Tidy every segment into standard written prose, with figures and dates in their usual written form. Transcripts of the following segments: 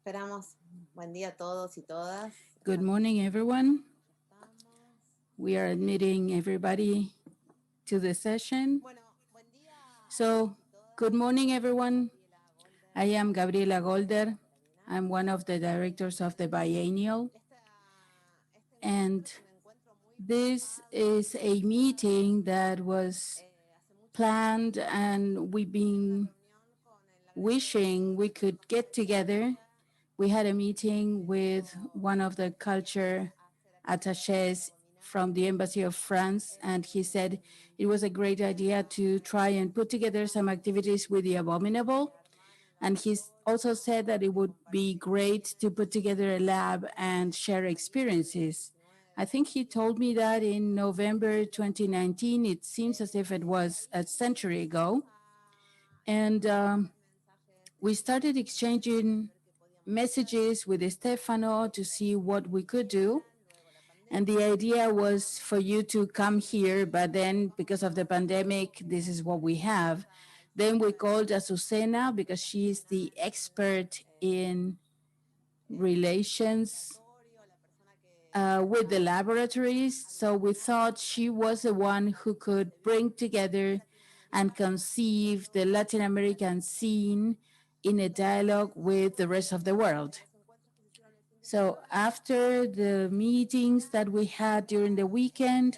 Esperamos. Buen día a todos y todas. Good morning, everyone. We are admitting everybody to the session. So, good morning, everyone. I am Gabriela Golder. I'm one of the directors of the biennial. And this is a meeting that was planned, and we've been wishing we could get together. We had a meeting with one of the culture attaches from the Embassy of France, and he said it was a great idea to try and put together some activities with the Abominable. And he also said that it would be great to put together a lab and share experiences. I think he told me that in November 2019. It seems as if it was a century ago. And we started exchanging messages with Stefano to see what we could do. And the idea was for you to come here, but then because of the pandemic, this is what we have. Then we called Azucena because she is the expert in relations with the laboratories. So we thought she was the one who could bring together and conceive the Latin American scene in a dialogue with the rest of the world. So after the meetings that we had during the weekend,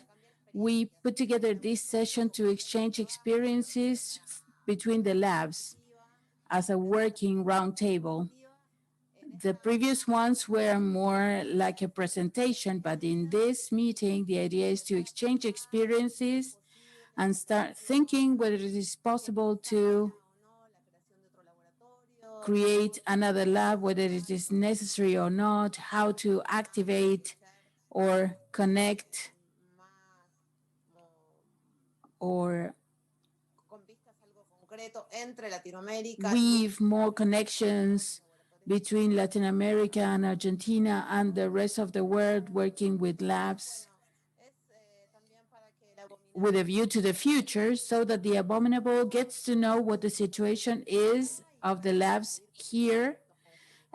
we put together this session to exchange experiences between the labs as a working roundtable. The previous ones were more like a presentation, but in this meeting, the idea is to exchange experiences and start thinking whether it is possible to create another lab, whether it is necessary or not, how to activate or connect or weave more connections between Latin America and Argentina and the rest of the world, working with labs with a view to the future, so that the Abominable gets to know what the situation is of the labs here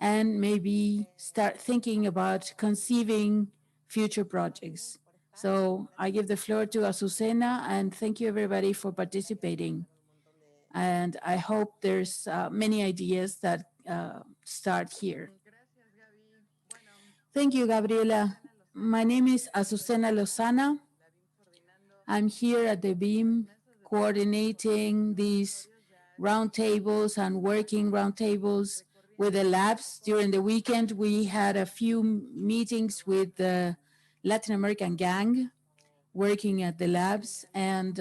and maybe start thinking about conceiving future projects. So I give the floor to Azucena, and thank you everybody for participating. And I hope there's many ideas that start here. Thank you, Gabriela. My name is Azucena Lozana. I'm here at the BEAM coordinating these roundtables and working roundtables with the labs. During the weekend, we had a few meetings with the Latin American gang working at the labs, and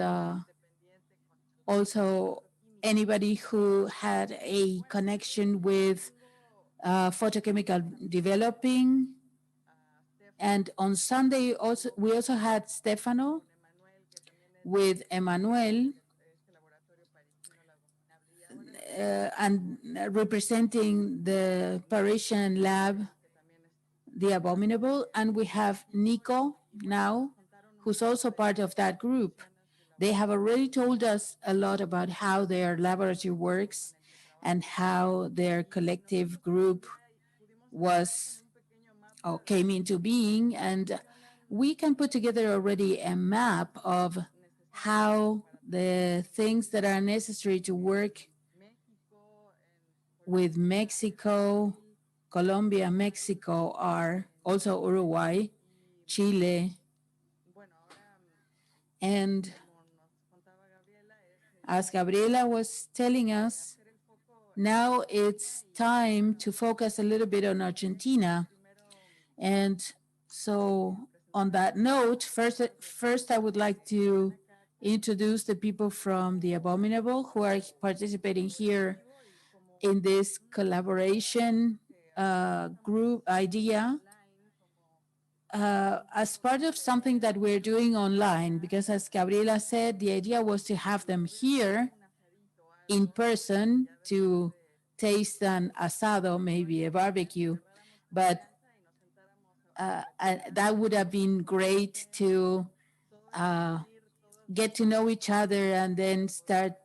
also anybody who had a connection with photochemical developing. And on Sunday, we also had Stefano with Emmanuel and representing the Parisian lab, the Abominable. And we have Nico now, who's also part of that group. They have already told us a lot about how their laboratory works and how their collective group was or came into being. And we can put together already a map of how the things that are necessary to work with Mexico, Colombia, Mexico are also Uruguay, Chile, and as Gabriela was telling us, now it's time to focus a little bit on Argentina. And so on that note, first I would like to introduce the people from the Abominable who are participating here in this collaboration group idea as part of something that we're doing online, because as Gabriela said, the idea was to have them here in person to taste an asado, maybe a barbecue, but that would have been great to get to know each other and then start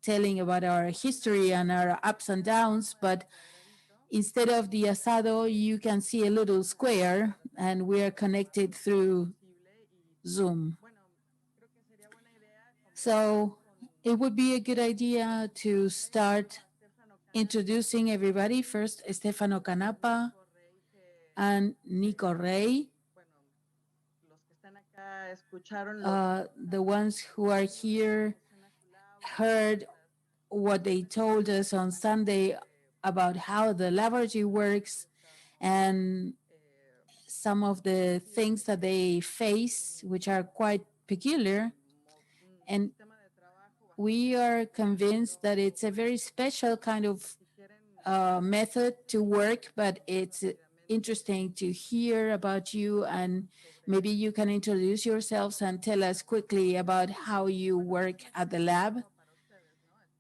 telling about our history and our ups and downs. But instead of the asado, you can see a little square, and we are connected through Zoom. So it would be a good idea to start introducing everybody. First, Stefano Canapa and Nico Rey. The ones who are here heard what they told us on Sunday about how the laboratory works and some of the things that they face, which are quite peculiar. And we are convinced that it's a very special kind of method to work, but it's interesting to hear about you, and maybe you can introduce yourselves and tell us quickly about how you work at the lab,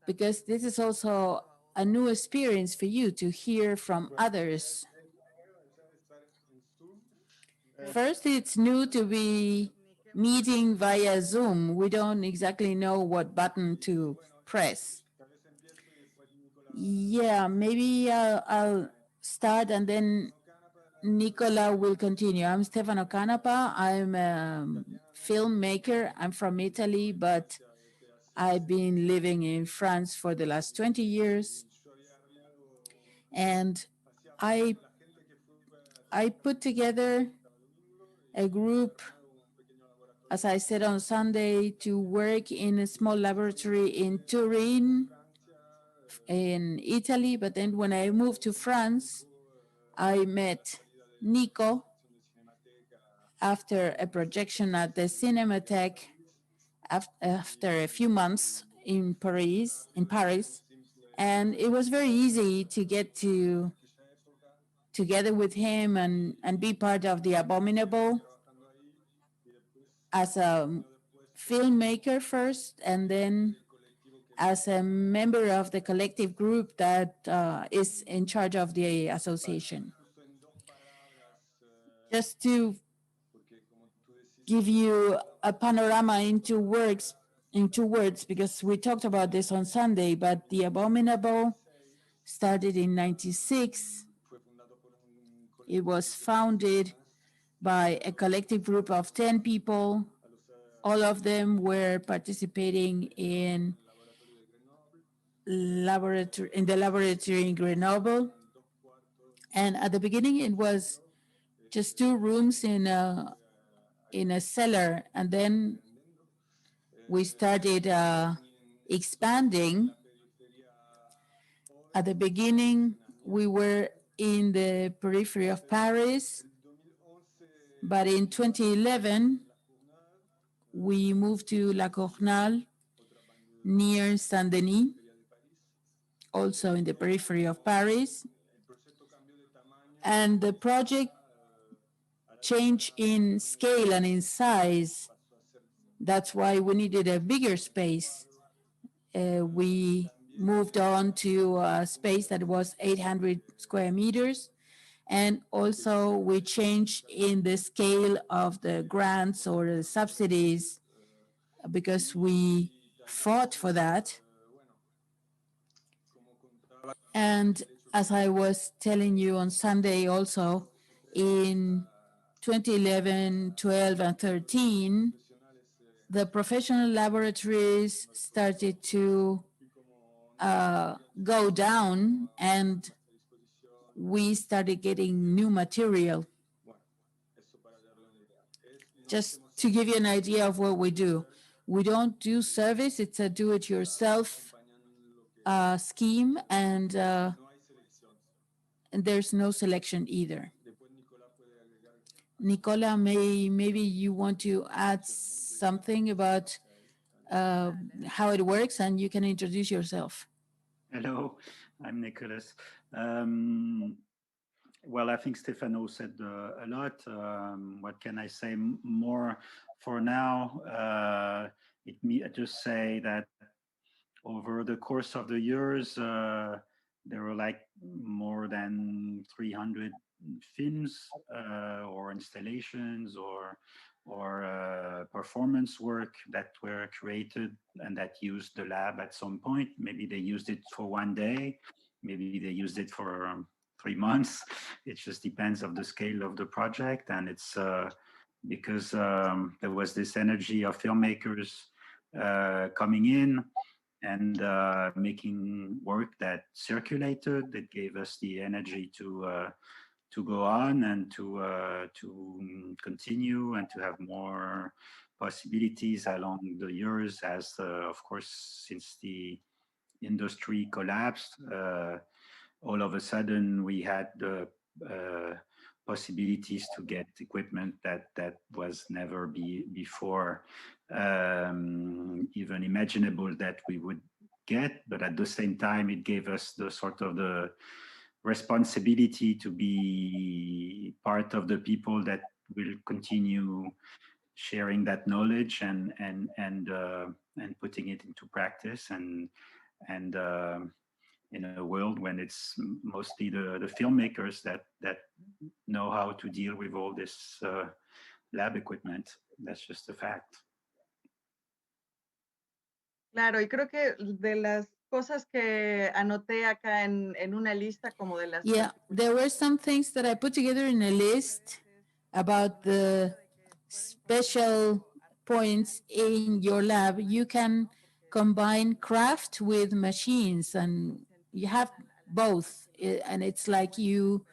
because this is also a new experience for you to hear from others. First, it's new to be meeting via Zoom. We don't exactly know what button to press. Yeah, maybe I'll start and then Nicola will continue. I'm Stefano Canapa. I'm a filmmaker. I'm from Italy, but I've been living in France for the last 20 years. And I, I put together a group, as I said on Sunday, to work in a small laboratory in Turin, in Italy. But then when I moved to France, I met Nico after a projection at the Cinematheque after a few months in Paris, and it was very easy to get together with him and be part of the Abominable as a filmmaker first, and then as a member of the collective group that is in charge of the association. Just to give you a panorama into words, because we talked about this on Sunday, but the Abominable started in 96. It was founded by a collective group of 10 people. All of them were participating in the laboratory in Grenoble. And at the beginning, it was just 2 rooms in a cellar, and then we started expanding. At the beginning, we were in the periphery of Paris, but in 2011, we moved to La Cournale, near Saint-Denis, also in the periphery of Paris. And the project changed in scale and in size. That's why we needed a bigger space. We moved on to a space that was 800 square meters. And also we changed in the scale of the grants or the subsidies, because we fought for that. And as I was telling you on Sunday also, in 2011, 12, and 13, the professional laboratories started to go down, and we started getting new material. Just to give you an idea of what we do, we don't do service, it's a do-it-yourself scheme, and there's no selection either. Nicola, maybe you want to add something about how it works, and you can introduce yourself. Hello, I'm Nicholas. Well, I think Stefano said a lot. What can I say more for now? I just say that over the course of the years, there were like more than 300 films or installations or performance work that were created and that used the lab at some point. Maybe they used it for one day, maybe they used it for 3 months. It just depends of the scale of the project, and it's because there was this energy of filmmakers coming in and making work that circulated, that gave us the energy to go on and to continue and to have more possibilities along the years as of course since the industry collapsed, all of a sudden we had the possibilities to get equipment that was never before even imaginable that we would get, but at the same time it gave us the sort of the responsibility to be part of the people that will continue sharing that knowledge and putting it into practice and in a world when it's mostly the filmmakers that know how to deal with all this lab equipment. That's just a fact. Claro, y creo que de las cosas que anoté acá en una lista como de las... Yeah, there were some things that I put together in a list about the special points in your lab. You can combine craft with machines, and you have both. And it's like you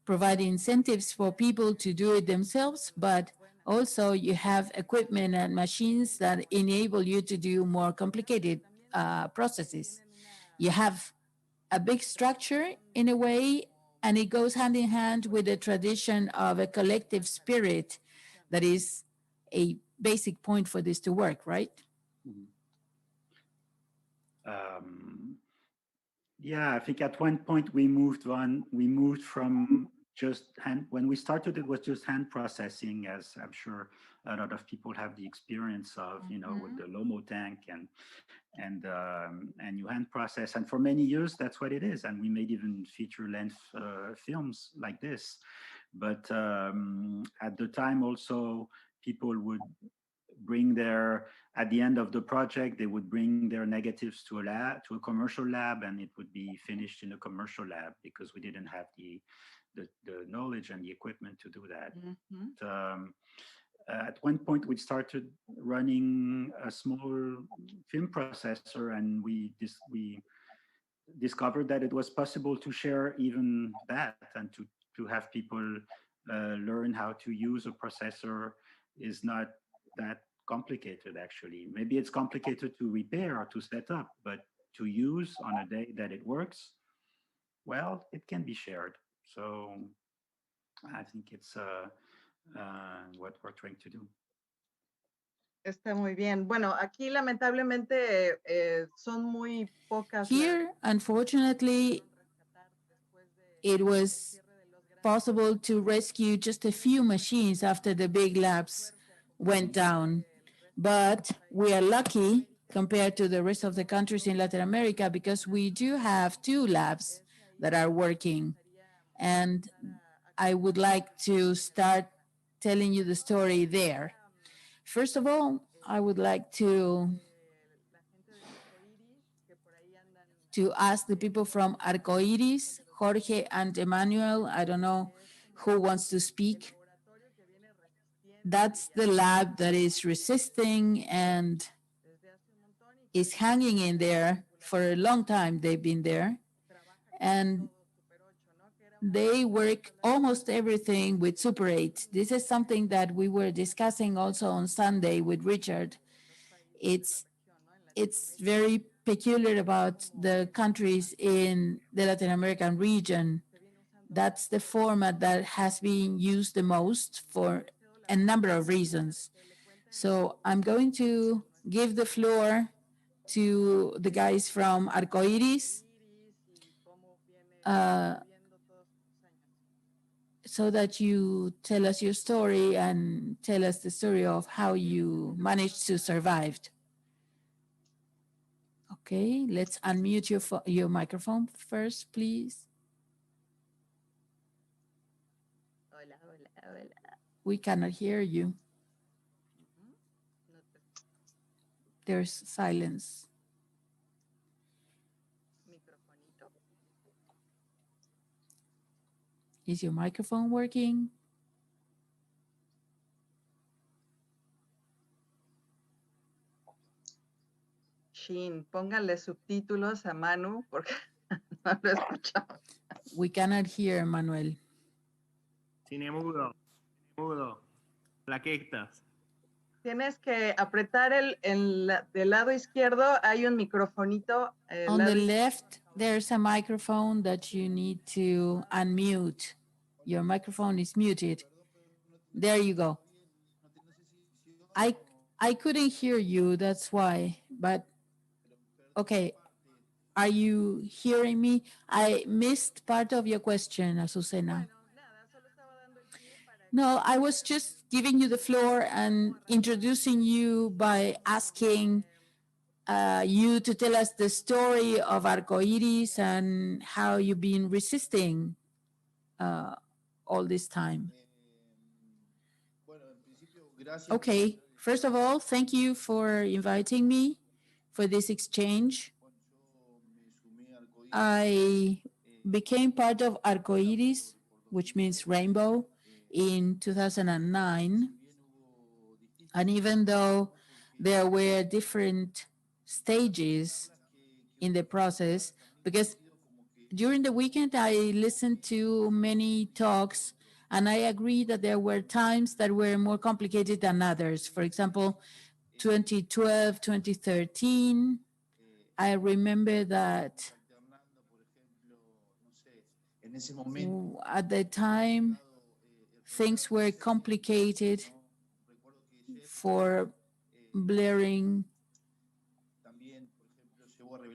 provide incentives for people to do it themselves, but also you have equipment and machines that enable you to do more complicated processes. You have a big structure in a way, and it goes hand in hand with the tradition of a collective spirit that is a basic point for this to work, right? Yeah, I think at one point we moved on. We moved from just hand. When we started, it was just hand processing, as I'm sure a lot of people have the experience of, you know, with the Lomo tank and you hand process. And for many years, that's what it is. And we made even feature length films like this. But at the time, also people would bring their, at the end of the project, they would bring their negatives to a lab, to a commercial lab, and it would be finished in a commercial lab because we didn't have the knowledge and the equipment to do that. At one point, we started running a small film processor, and we discovered that it was possible to share even that and to have people learn how to use a processor is not that complicated, actually. Maybe it's complicated to repair or to set up, but to use on a day that it works, well, it can be shared. So I think it's what we're trying to do. Está muy bien. Bueno, aquí lamentablemente son muy pocas. Here, unfortunately, it was possible to rescue just a few machines after the big labs went down. But we are lucky compared to the rest of the countries in Latin America because we do have 2 labs that are working. And I would like to start telling you the story there. First of all, I would like to ask the people from Arcoiris, Jorge and Emmanuel. I don't know who wants to speak. That's the lab that is resisting and is hanging in there for a long time. They've been there. And they work almost everything with Super 8. This is something that we were discussing also on Sunday with Richard. It's very peculiar about the countries in the Latin American region. That's the format that has been used the most for a number of reasons. So I'm going to give the floor to the guys from Arcoiris so that you tell us your story and tell us the story of how you managed to survive. Okay, let's unmute your microphone first, please. Hola, hola, hola. We cannot hear you. There's silence. Microfonito. Is your microphone working? Shin, póngale subtítulos a Manu porque no lo escuchamos. We cannot hear, Manuel. Cine mudo, mudo. Plaquetas. Tienes que apretar del lado izquierdo, hay un microfonito. On the left, there's a microphone that you need to unmute. Your microphone is muted. There you go. I couldn't hear you, that's why. But okay, are you hearing me? I missed part of your question, Azucena. No, I was just giving you the floor and introducing you by asking you to tell us the story of Arcoiris and how you've been resisting all this time. Okay, first of all, thank you for inviting me for this exchange. I became part of Arcoiris, which means rainbow, in 2009. And even though there were different stages in the process, because during the weekend I listened to many talks and I agree that there were times that were more complicated than others. For example, 2012, 2013, I remember that at the time, things were complicated for blaring.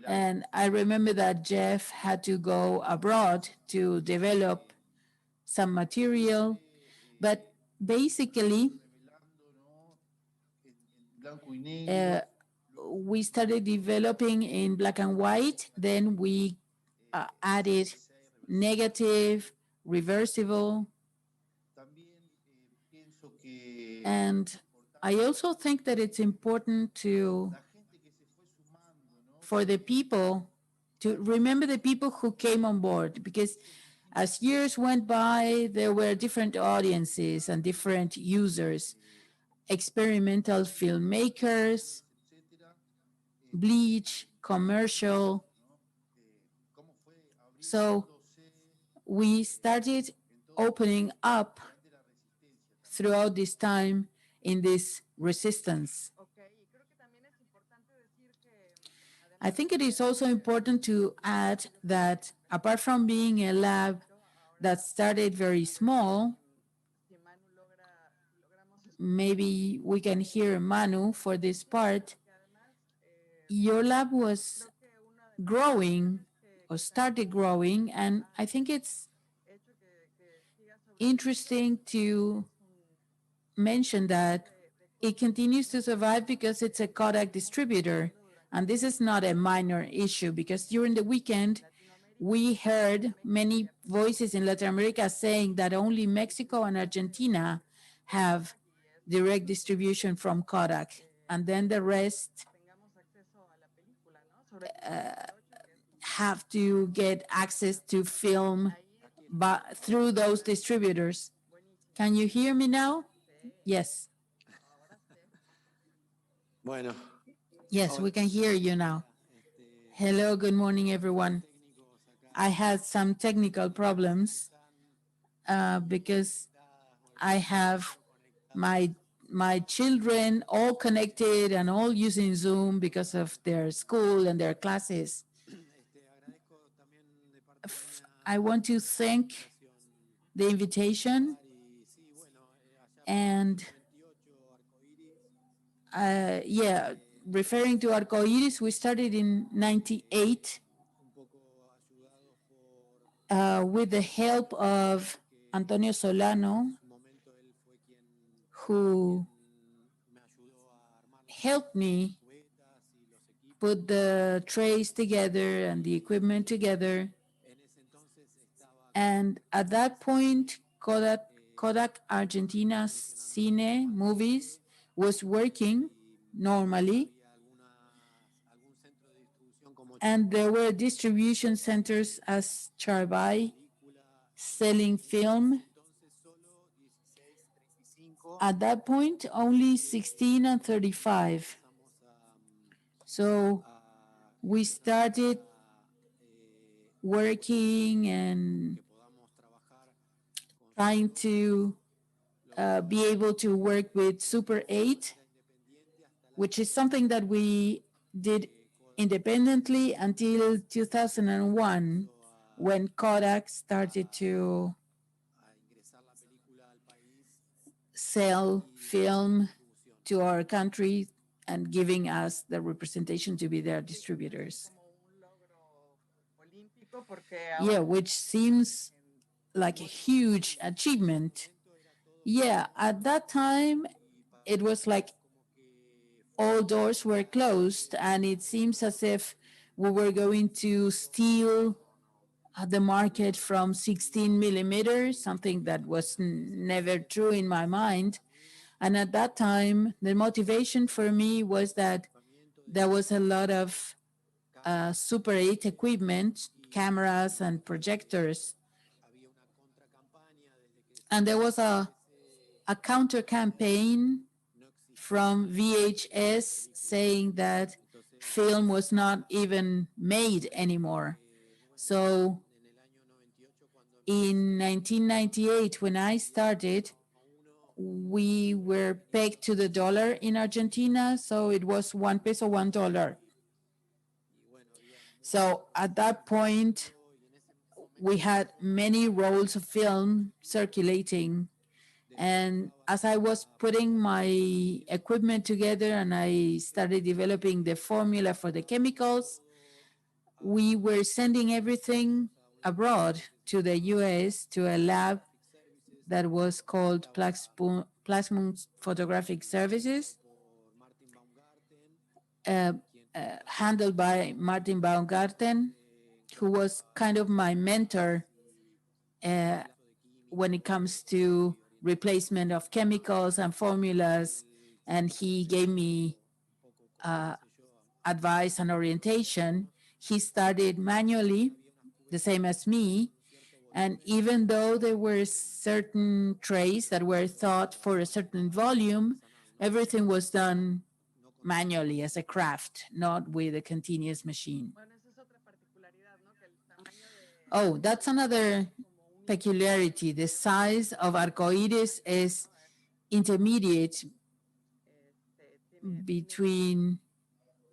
And I remember that Jeff had to go abroad to develop some material, but basically, we started developing in black and white, then we added negative, reversible, and I also think that it's important for the people to remember the people who came on board, because as years went by, there were different audiences and different users, experimental filmmakers, bleach, commercial. So we started opening up throughout this time in this resistance. I think it is also important to add that apart from being a lab that started very small, maybe we can hear Manu for this part, your lab was growing or started growing, and I think it's interesting to mention that it continues to survive because it's a Kodak distributor. And this is not a minor issue, because during the weekend, we heard many voices in Latin America saying that only Mexico and Argentina have direct distribution from Kodak. And then the rest have to get access to film through those distributors. Can you hear me now? Yes. Bueno. Yes, we can hear you now. Hello, good morning, everyone. I had some technical problems because I have my children all connected and all using Zoom because of their school and their classes. I want to thank the invitation, and referring to Arcoiris, we started in '98 with the help of Antonio Solano, who helped me put the trays together and the equipment together. And at that point, Kodak Argentina Cine Movies was working normally. And there were distribution centers as Charbay, selling film. At that point, only 16 and 35. So we started working and trying to be able to work with Super 8, which is something that we did independently until 2001, when Kodak started to sell film to our country and giving us the representation to be their distributors. Yeah, which seems like a huge achievement. Yeah, at that time, it was like all doors were closed, and it seems as if we were going to steal the market from 16 millimeters, something that was never true in my mind. And at that time, the motivation for me was that there was a lot of Super 8 equipment, cameras and projectors. And there was a counter campaign from VHS saying that film was not even made anymore. So in 1998, when I started, we were pegged to the dollar in Argentina, so it was 1 peso, $1. So at that point, we had many rolls of film circulating. And as I was putting my equipment together and I started developing the formula for the chemicals, we were sending everything abroad to the US to a lab that was called Plasmon Photographic Services, handled by Martin Baumgarten, who was kind of my mentor when it comes to replacement of chemicals and formulas. And he gave me advice and orientation. He started manually, the same as me. And even though there were certain trays that were thought for a certain volume, everything was done manually as a craft, not with a continuous machine. Oh, that's another peculiarity. The size of arcoiris is intermediate between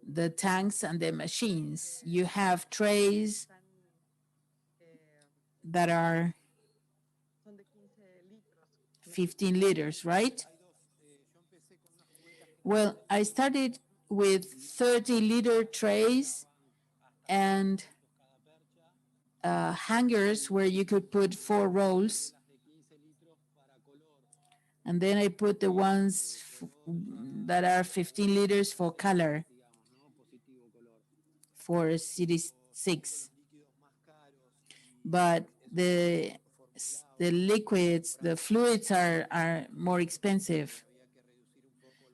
the tanks and the machines. You have trays that are 15 liters, right? Well, I started with 30-liter trays and hangers where you could put 4 rolls. And then I put the ones that are 15 liters for color, for Series 6. But the liquids, the fluids are more expensive.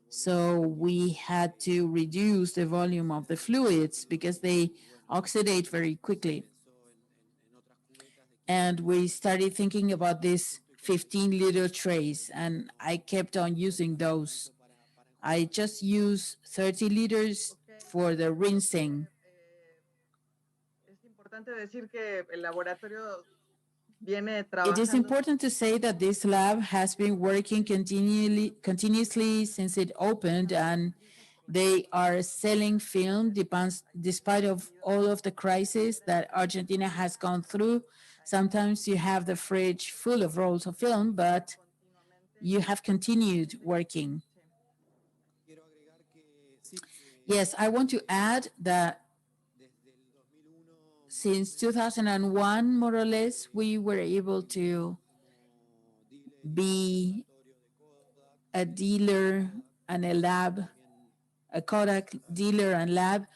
So we had to reduce the volume of the fluids because they oxidate very quickly. And we started thinking about these 15-liter trays, and I kept on using those. I just use 30 liters for the rinsing. It is important to say that this lab has been working continuously since it opened, and they are selling film despite of all of the crises that Argentina has gone through. Sometimes you have the fridge full of rolls of film, but you have continued working. Yes, I want to add that since 2001, more or less, we were able to be a dealer and a lab, a Kodak dealer and lab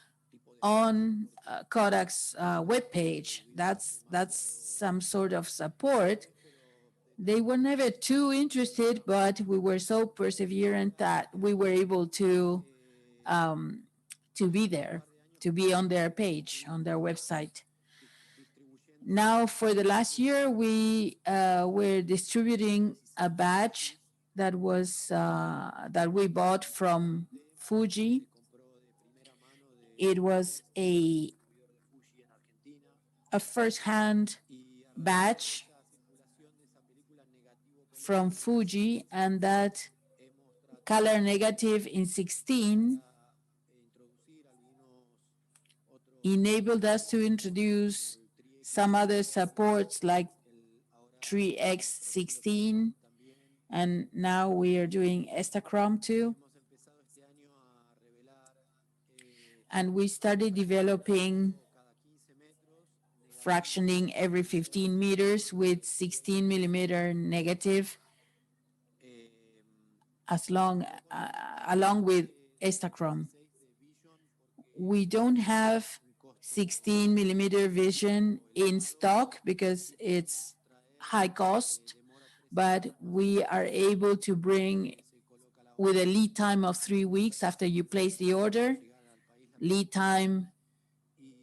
on Kodak's webpage. That's some sort of support. They were never too interested, but we were so perseverant that we were able to be there, to be on their page, on their website. Now, for the last year, we were distributing a batch that was that we bought from Fuji. It was a first-hand batch from Fuji, and that color negative in 16 enabled us to introduce some other supports like 3x16, and now we are doing Estachrome too. And we started developing fractioning every 15 meters with 16 millimeter negative along with Estachrome. We don't have 16 millimeter vision in stock because it's high cost, but we are able to bring with a lead time of 3 weeks after you place the order. Lead time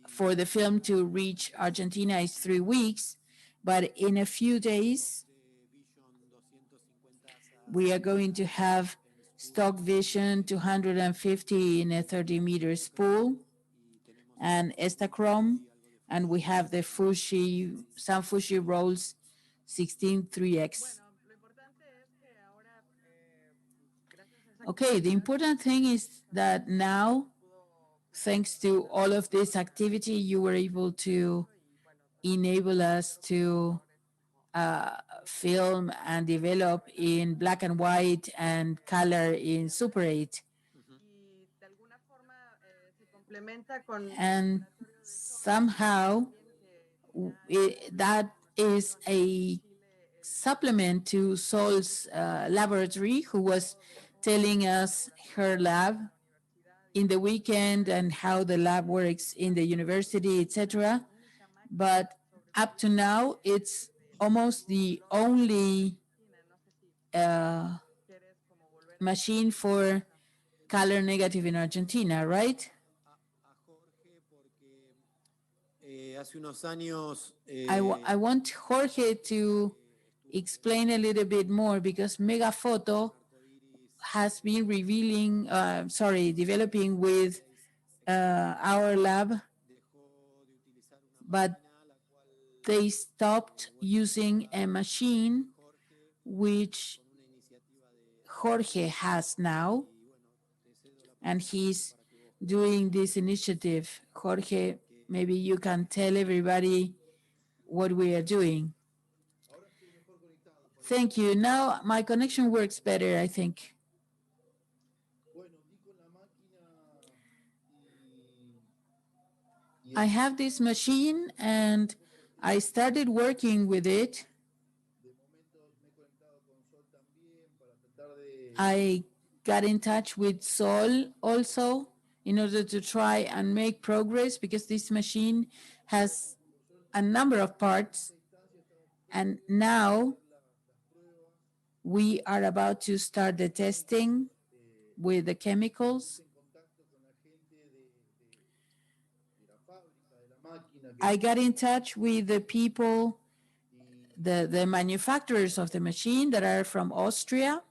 for the film to reach Argentina is 3 weeks, but in a few days, we are going to have stock vision 250 in a 30-meter spool and Estachrome, and we have the some Fuji rolls 16 3X. Okay, the important thing is that now, thanks to all of this activity, you were able to enable us to film and develop in black and white and color in Super 8. And somehow that is a supplement to Sol's laboratory, who was telling us her lab in the weekend and how the lab works in the university, etc. But up to now, it's almost the only machine for color negative in Argentina, right? I want Jorge to explain a little bit more because Megaphoto has been developing with our lab, but they stopped using a machine which Jorge has now, and he's doing this initiative. Jorge, maybe you can tell everybody what we are doing. Thank you. Now my connection works better, I think. I have this machine and I started working with it. I got in touch with Sol also in order to try and make progress because this machine has a number of parts. And now we are about to start the testing with the chemicals. I got in touch with the people, the manufacturers of the machine that are from Austria.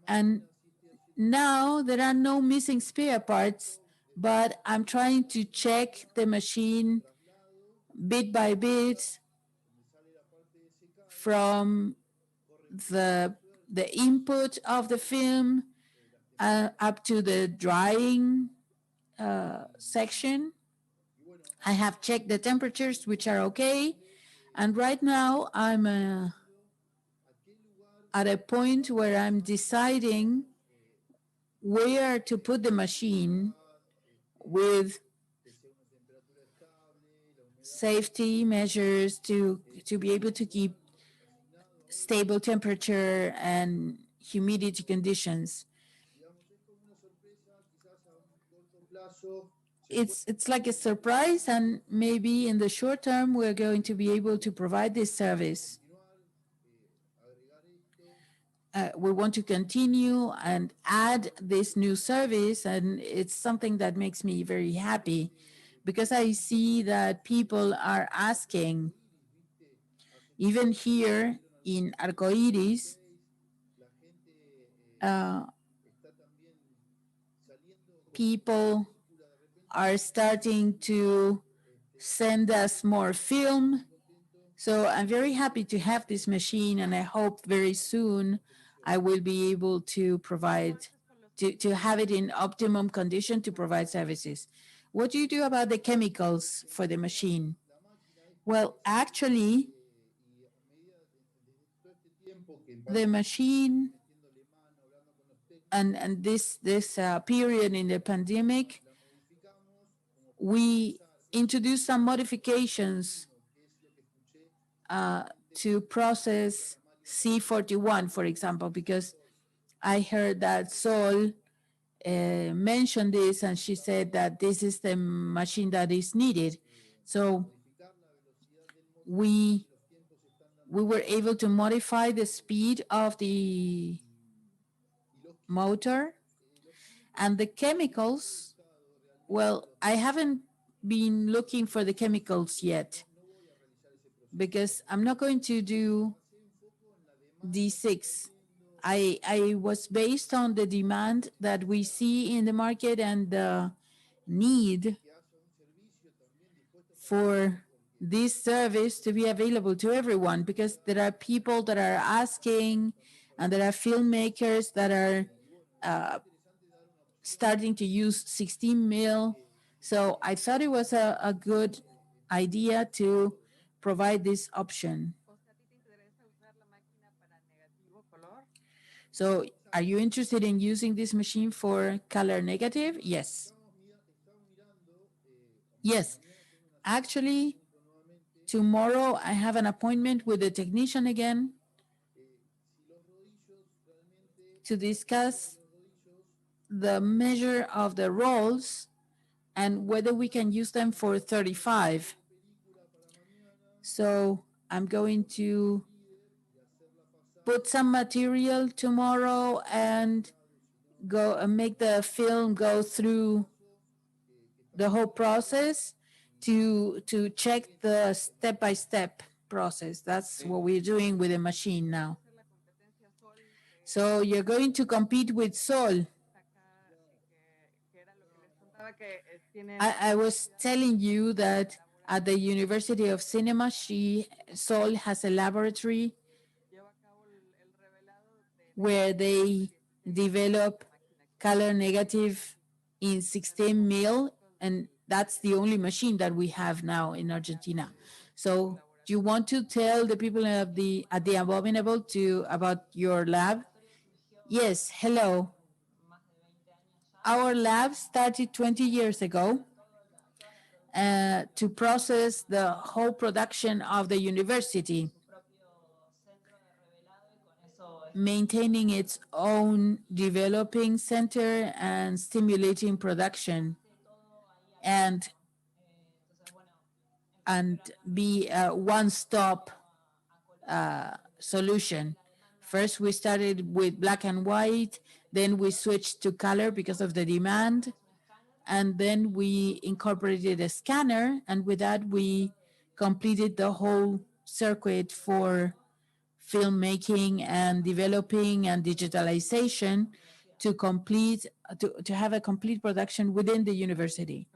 And now there are no missing spare parts, but I'm trying to check the machine bit by bit from the input of the film up to the drying section. I have checked the temperatures, which are okay. And right now I'm at a point where I'm deciding where to put the machine with safety measures to be able to keep stable temperature and humidity conditions. It's like a surprise, and maybe in the short term we're going to be able to provide this service. We want to continue and add this new service, and it's something that makes me very happy because I see that people are asking, even here in Arcoiris, people are starting to send us more film. So I'm very happy to have this machine, and I hope very soon I will be able to provide, to have it in optimum condition to provide services. What do you do about the chemicals for the machine? Well, actually, the machine and this period in the pandemic, we introduced some modifications to process C41, for example, because I heard that Sol mentioned this, and she said that this is the machine that is needed. So we were able to modify the speed of the motor and the chemicals. Well, I haven't been looking for the chemicals yet because I'm not going to do D6. I was based on the demand that we see in the market and the need for this service to be available to everyone, because there are people that are asking and there are filmmakers that are starting to use 16 mil. So I thought it was a good idea to provide this option. So are you interested in using this machine for color negative? Yes. Yes. Actually, tomorrow I have an appointment with the technician again to discuss the measure of the rolls and whether we can use them for 35. So I'm going to put some material tomorrow and go and make the film go through the whole process to check the step-by-step process. That's what we're doing with the machine now. So you're going to compete with Sol. I was telling you that at the University of Cinema, Sol has a laboratory where they develop color negative in 16 mil, and that's the only machine that we have now in Argentina. So do you want to tell the people at the Abominable about your lab? Yes, hello. Our lab started 20 years ago to process the whole production of the university, maintaining its own developing center and stimulating production, and be a one-stop solution. First, we started with black and white, then we switched to color because of the demand, and then we incorporated a scanner, and with that, we completed the whole circuit for filmmaking and developing and digitalization to have a complete production within the university.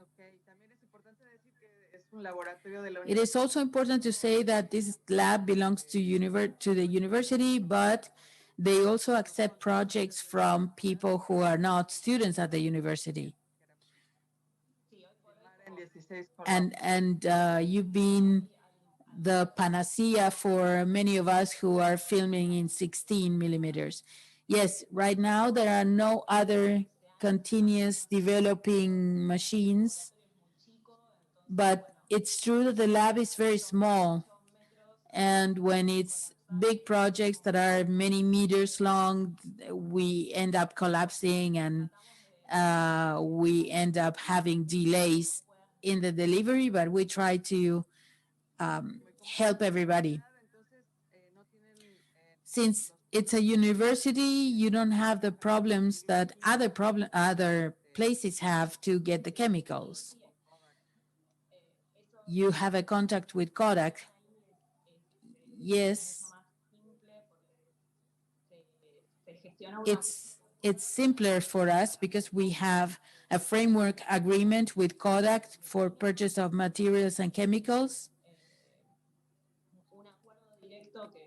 It is also important to say that this lab belongs to the university, but they also accept projects from people who are not students at the university. And you've been the panacea for many of us who are filming in 16 millimeters. Yes, right now there are no other continuous developing machines, but it's true that the lab is very small. And when it's big projects that are many meters long, we end up collapsing, and we end up having delays in the delivery, but we try to help everybody. Since it's a university, you don't have the problems that other places have to get the chemicals. you have a contact with Kodak. Yes, it's simpler for us because we have a framework agreement with Kodak for purchase of materials and chemicals.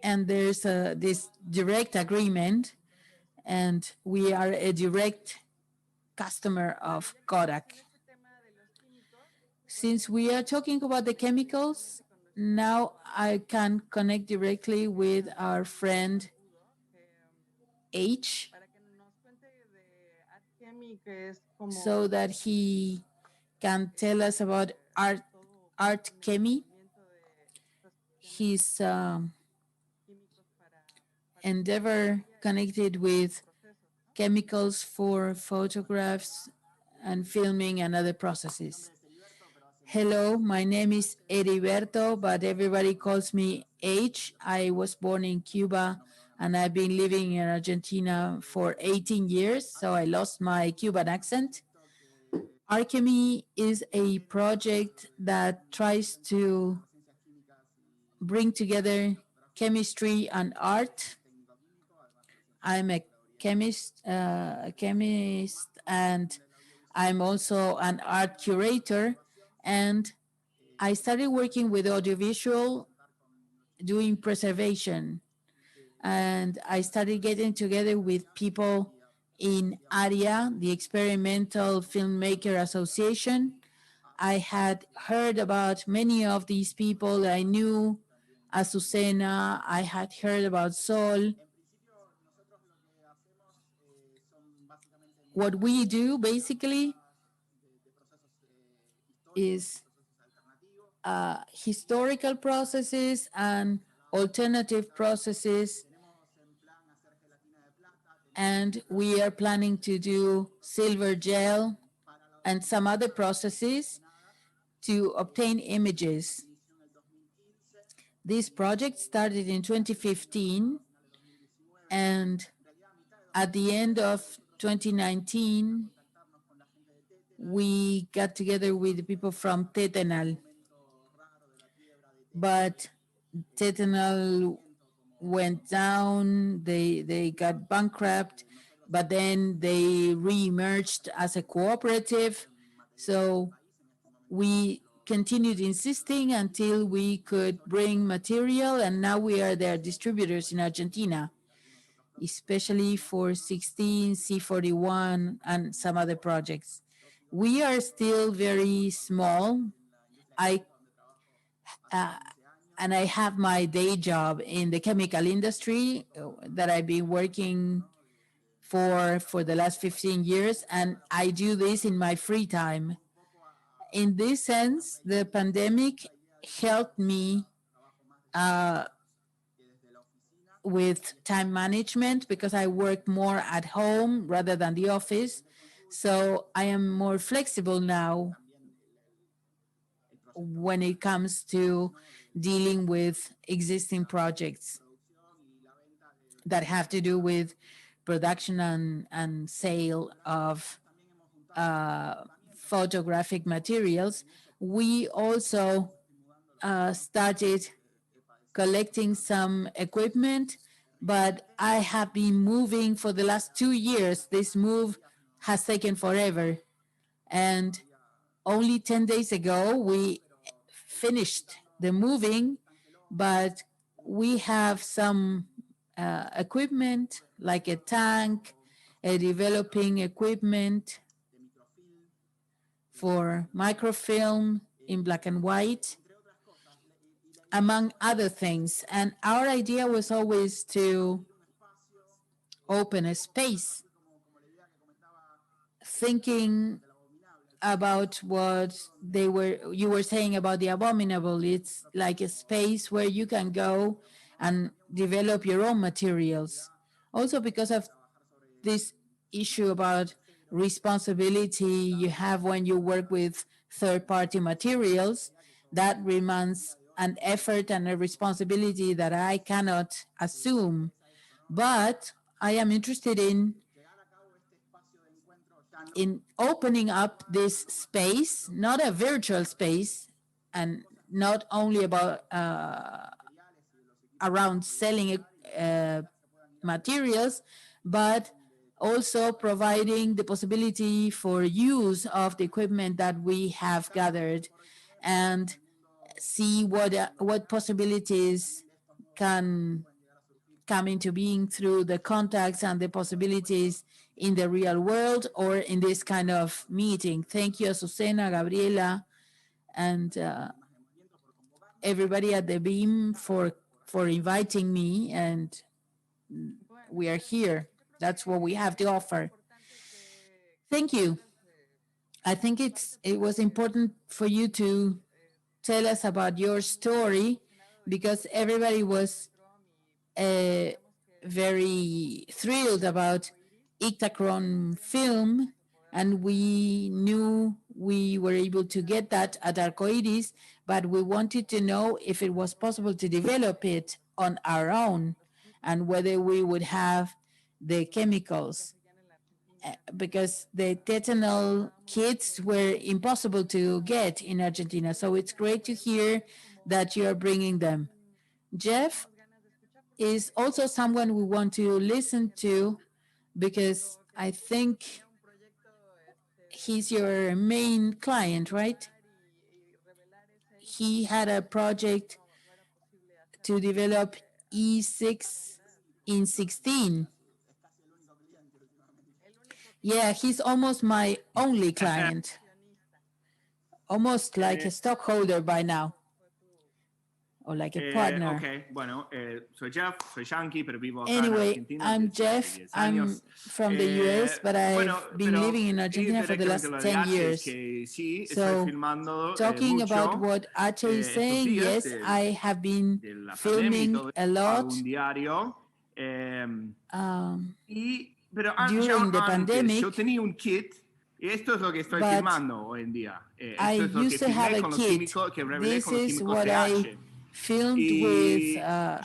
And there's this direct agreement, and we are a direct customer of Kodak. Since we are talking about the chemicals, now I can connect directly with our friend H, so that he can tell us about art chemi. His endeavor connected with chemicals for photographs and filming and other processes. Hello, my name is Heriberto, but everybody calls me H. I was born in Cuba and I've been living in Argentina for 18 years, so I lost my Cuban accent. Alchemy is a project that tries to bring together chemistry and art. I'm a chemist, and I'm also an art curator. And I started working with audiovisual, doing preservation. And I started getting together with people in ARIA, the Experimental Filmmaker Association. I had heard about many of these people. I knew Azucena, I had heard about Sol. What we do basically is historical processes and alternative processes, and we are planning to do silver gel and some other processes to obtain images. This project started in 2015, and at the end of 2019, we got together with the people from Tetanal. But Tetanal went down, they got bankrupt, but then they re-emerged as a cooperative. So we continued insisting until we could bring material, and now we are their distributors in Argentina, especially for 16, C41, and some other projects. We are still very small. And I have my day job in the chemical industry that I've been working for the last 15 years, and I do this in my free time. In this sense, the pandemic helped me with time management because I work more at home rather than the office. So I am more flexible now when it comes to dealing with existing projects that have to do with production and sale of photographic materials. We also started collecting some equipment, but I have been moving for the last 2 years. This move has taken forever. And only 10 days ago, we finished the moving, but we have some equipment like a tank, a developing equipment for microfilm in black and white, among other things. And our idea was always to open a space, thinking about what you were saying about the abominable. It's like a space where you can go and develop your own materials. Also because of this issue about responsibility you have when you work with third-party materials, that remains an effort and a responsibility that I cannot assume. But I am interested in opening up this space, not a virtual space, and not only about around selling materials, but also providing the possibility for use of the equipment that we have gathered, and see what possibilities can come into being through the contacts and the possibilities in the real world or in this kind of meeting. Thank you, Azucena, Gabriela, and everybody at the Beam for inviting me, and we are here. That's what we have to offer. Thank you. I think it was important for you to tell us about your story, because everybody was very thrilled about Ictacron film, and we knew we were able to get that at Arcoiris, but we wanted to know if it was possible to develop it on our own and whether we would have the chemicals, because the tetanol kits were impossible to get in Argentina. So it's great to hear that you're bringing them. Jeff is also someone we want to listen to, because I think he's your main client, right? He had a project to develop E6 in 16. Yeah, he's almost my only client, almost like a stockholder by now, or like a partner. Ok, bueno, soy Jeff, soy yankee, pero vivo acá en Anyway, Argentina I'm desde hace Jeff. 10 I'm años. from the US, but I've been pero living in Argentina for the last directamente lo de 10 H es years. que sí, estoy So, filmando talking about mucho what Ache is estos saying, días yes, I have been de la pandemia y filming todo a eso, hago lot un diario. Pero during the antes, pandemic, yo tenía un kit, y esto es lo que estoy but filmando hoy en día. I Esto es lo que used to have filmé a con los kit. químicos, que revelé This con los is químicos what de I H. filmed with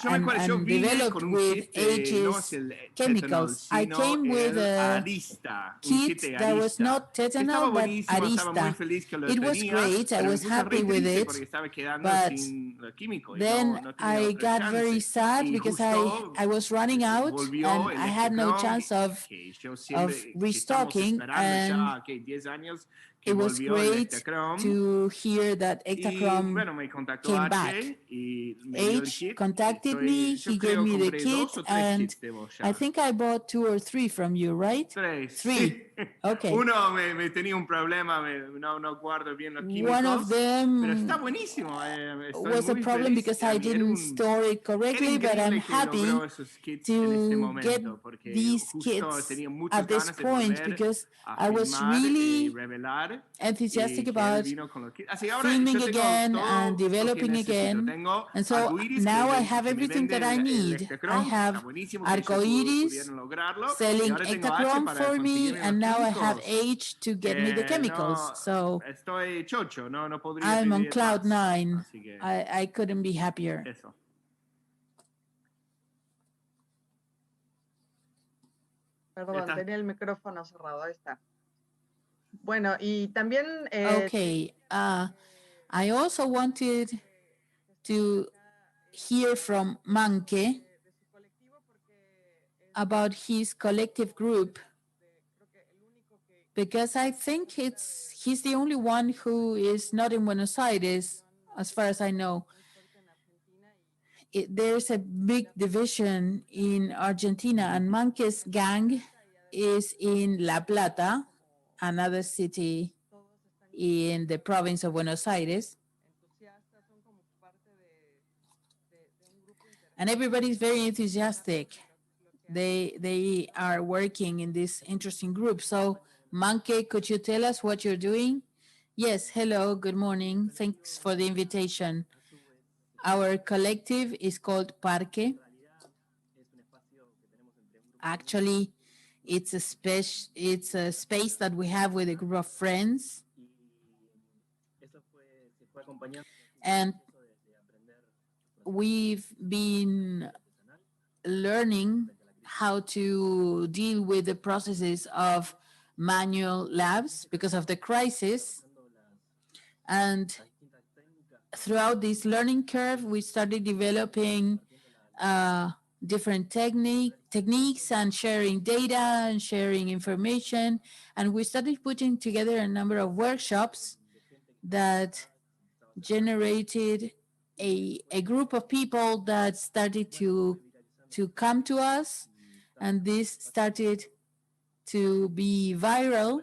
Yo me acuerdo, yo and vine developed con un with kit, no es H's el tetanol, chemicals. I sino came with el a arista, un kit kit de that was arista. not Que estaba tetanol, but buenísimo, estaba muy arista. feliz que lo It was tenía, great. I pero me was puse happy re with triste it, porque estaba quedando but sin los químicos y then no tenía I otra got very chance. sad Y because justo I was running out volvió and el I had no Electrochrome, chance of que yo siempre, que estamos restocking, esperando and ya, que 10 años que it was volvió el great Electrochrome. to hear that Y Ectachrome bueno, me contactó came H back. y me dio el H kit. contacted me, Yo he gave creo me the compré kit, 2 o 3 and kits de vos I ya. think I bought 2 or 3 from you, right? 3. 3. Sí. Okay. Uno me tenía un problema, no guardo bien los químicos. One of Pero está them buenísimo. Estoy was a muy problem feliz. because A I mí era didn't store it era correctly, but I'm increíble que happy logró esos kits en este to get momento, porque these justo kits tenía muchas at this ganas de point volver because a I was filmar y really revelar. enthusiastic Y que él about vino con los kits. Así ahora filming yo tengo again and todo lo que developing necesito. again. Tengo And so Arcoiris now I que have me everything vende that I el need. I Electrochrome, que está have buenísimo, que ellos Arcoiris pudieron lograrlo. Y selling ahora tengo H Ectachrome para for me, conseguirme los and now I have químicos. H to get me the chemicals. No, So estoy chocho, no podría I'm on pedir cloud más. 9. Así que I couldn't be happier. eso. Perdón, tenía el micrófono cerrado, ahí está. Bueno, y también... Okay. I also wanted to hear from Manke about his collective group, because I think he's the only one who is not in Buenos Aires, as far as I know. There's a big division in Argentina, and Manke's gang is in La Plata, another city in the province of Buenos Aires. And everybody's very enthusiastic. They are working in this interesting group. So, Manke, could you tell us what you're doing? Yes, hello, good morning. Thanks for the invitation. Our collective is called Parque. Actually, it's a space that we have with a group of friends. And we've been learning how to deal with the processes of manual labs because of the crisis. And throughout this learning curve, we started developing different techniques and sharing data and sharing information. And we started putting together a number of workshops that generated a group of people that started to come to us. And this started to be viral.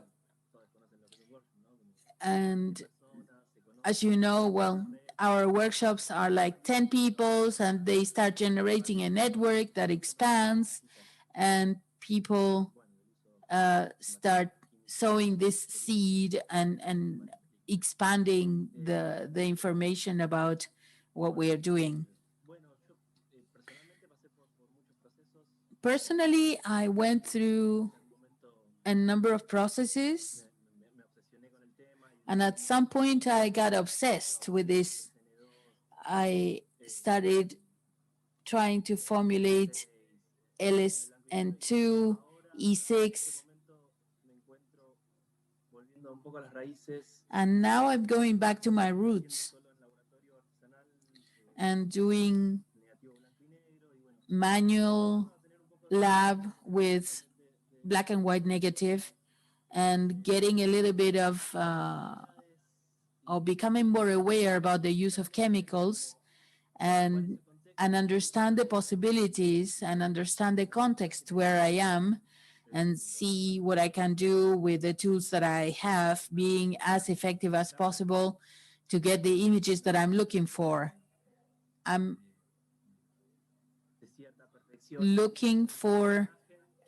And as you know, well, our workshops are like 10 people, and they start generating a network that expands, and people start sowing this seed and expanding the information about what we are doing. Personally, I went through a number of processes, and at some point I got obsessed with this. I started trying to formulate LSN2, E6, and now I'm going back to my roots and doing manual lab with black and white negative, and getting a little bit of becoming more aware about the use of chemicals, and understand the possibilities and understand the context where I am, and see what I can do with the tools that I have, being as effective as possible to get the images that I'm looking for. I'm looking for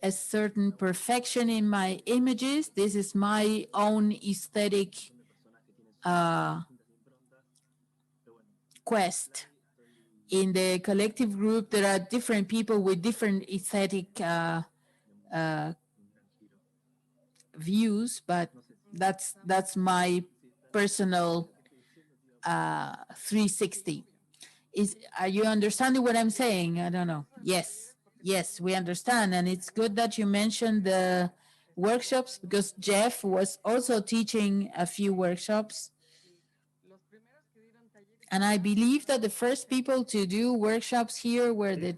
a certain perfection in my images. This is my own aesthetic quest. In the collective group, there are different people with different aesthetic views, but that's my personal 360. Are you understanding what I'm saying? I don't know. Yes, we understand, and it's good that you mentioned the workshops, because Jeff was also teaching a few workshops, and I believe that the first people to do workshops here were the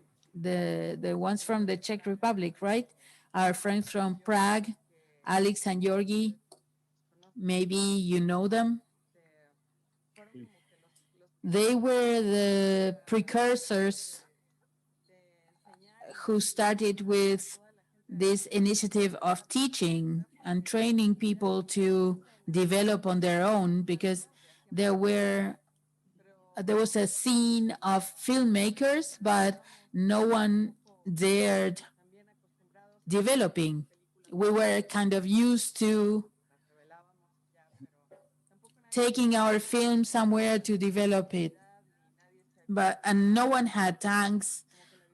ones from the Czech Republic, right? Our friends from Prague, Alex and Georgi. Maybe you know them. They were the precursors who started with this initiative of teaching and training people to develop on their own, because there was a scene of filmmakers, but no one dared developing. We were kind of used to taking our film somewhere to develop it, and no one had tanks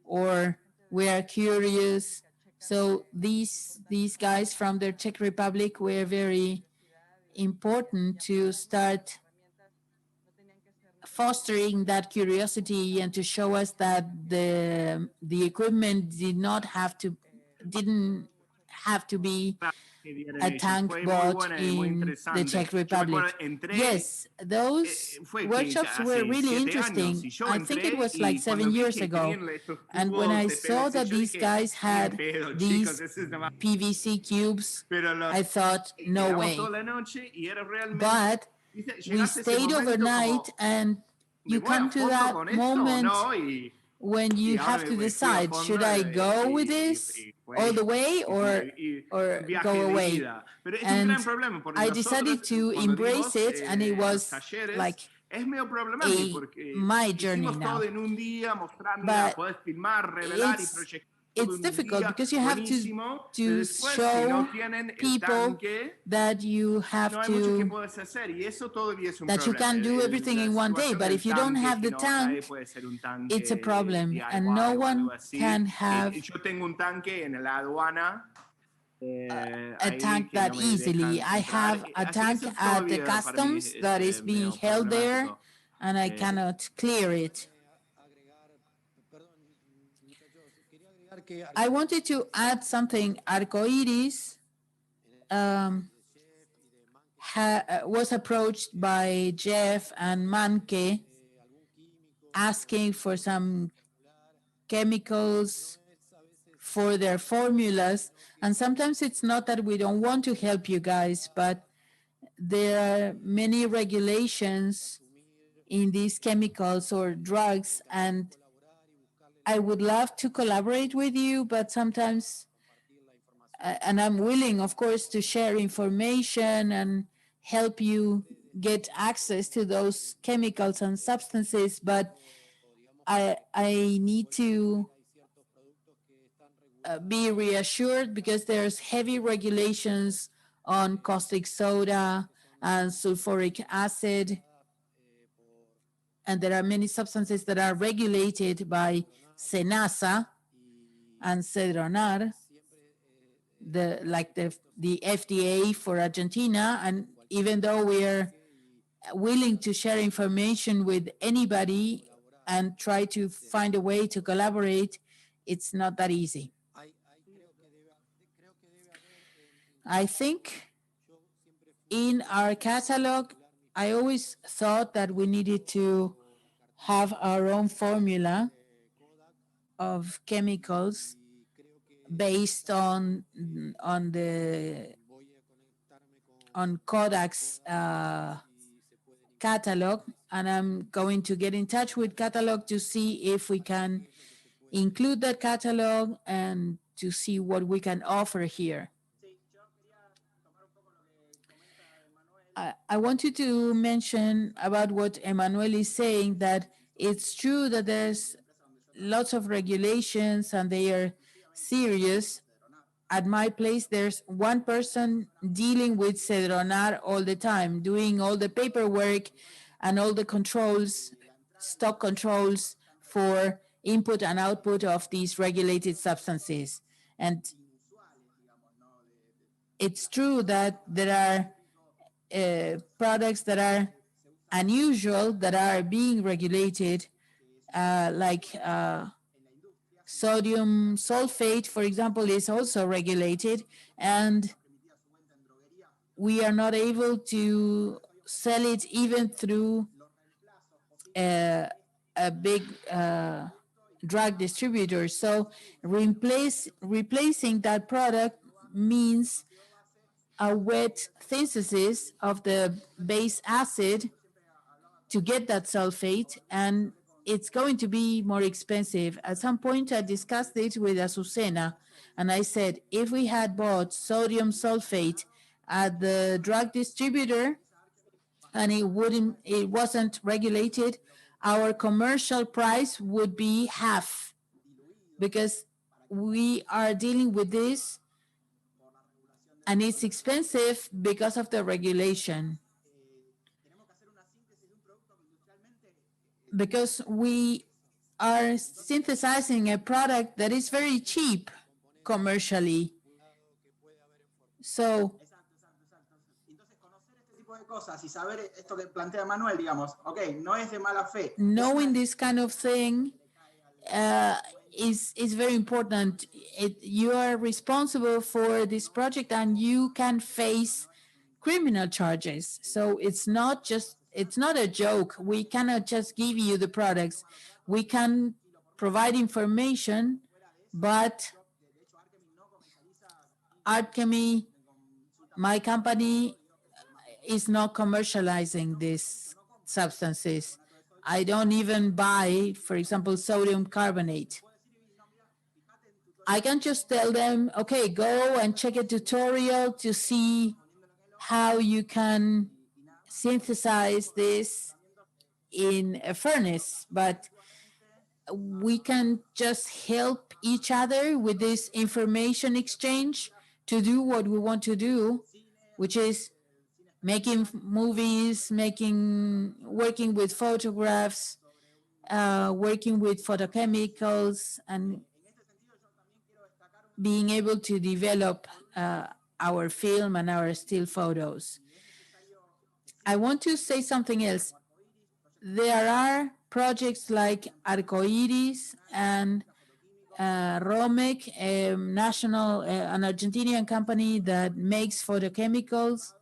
or were curious. So these guys from the Czech Republic were very important to start fostering that curiosity and to show us that the equipment didn't have to be a tank bought in the Czech Republic. Yes, those workshops were really interesting. I think it was like 7 years ago. And when I saw that these guys had these PVC cubes, I thought, no way. But we stayed overnight, and you come to that moment when you have to decide, should I go with this all the way or go away? And I decided to embrace it, and it was like my journey now. But it's difficult because you have to show people that you have to, that you can do everything in one day. But if you don't have the tank, it's a problem, and no one can have a tank that easily. I have a tank at the customs that is being held there, and I cannot clear it. I wanted to add something. Arcoiris was approached by Jeff and Manke asking for some chemicals for their formulas. And sometimes it's not that we don't want to help you guys, but there are many regulations in these chemicals or drugs, and I would love to collaborate with you, but sometimes, and I'm willing, of course, to share information and help you get access to those chemicals and substances, but I need to be reassured because there's heavy regulations on caustic soda and sulfuric acid, and there are many substances that are regulated by SENASA and Cedronar, like the FDA for Argentina. And even though we are willing to share information with anybody and try to find a way to collaborate, it's not that easy. I think in our catalog, I always thought that we needed to have our own formula of chemicals based on Kodak's catalog, and I'm going to get in touch with catalog to see if we can include that catalog and to see what we can offer here. I wanted to mention about what Emmanuel is saying, that it's true that there's lots of regulations and they are serious. At my place, there's one person dealing with Cedronar all the time, doing all the paperwork and all the controls, stock controls for input and output of these regulated substances. And it's true that there are products that are unusual that are being regulated, like sodium sulfate, for example, is also regulated, and we are not able to sell it even through a big drug distributor. So replacing that product means a wet synthesis of the base acid to get that sulfate, and it's going to be more expensive. At some point, I discussed it with Azucena, and I said, if we had bought sodium sulfate at the drug distributor and it wasn't regulated, our commercial price would be half, because we are dealing with this and it's expensive because of the regulation. Because we are synthesizing a product that is very cheap commercially. So knowing this kind of thing is very important. You are responsible for this project and you can face criminal charges. So it's not a joke. We cannot just give you the products. We can provide information, but Alchemy, my company, is not commercializing these substances. I don't even buy, for example, sodium carbonate. I can just tell them, okay, go and check a tutorial to see how you can synthesize this in a furnace, but we can just help each other with this information exchange to do what we want to do, which is making movies, working with photographs, working with photochemicals, and being able to develop our film and our still photos. I want to say something else. There are projects like Arcoiris and Romec, an Argentinian company that makes photochemicals.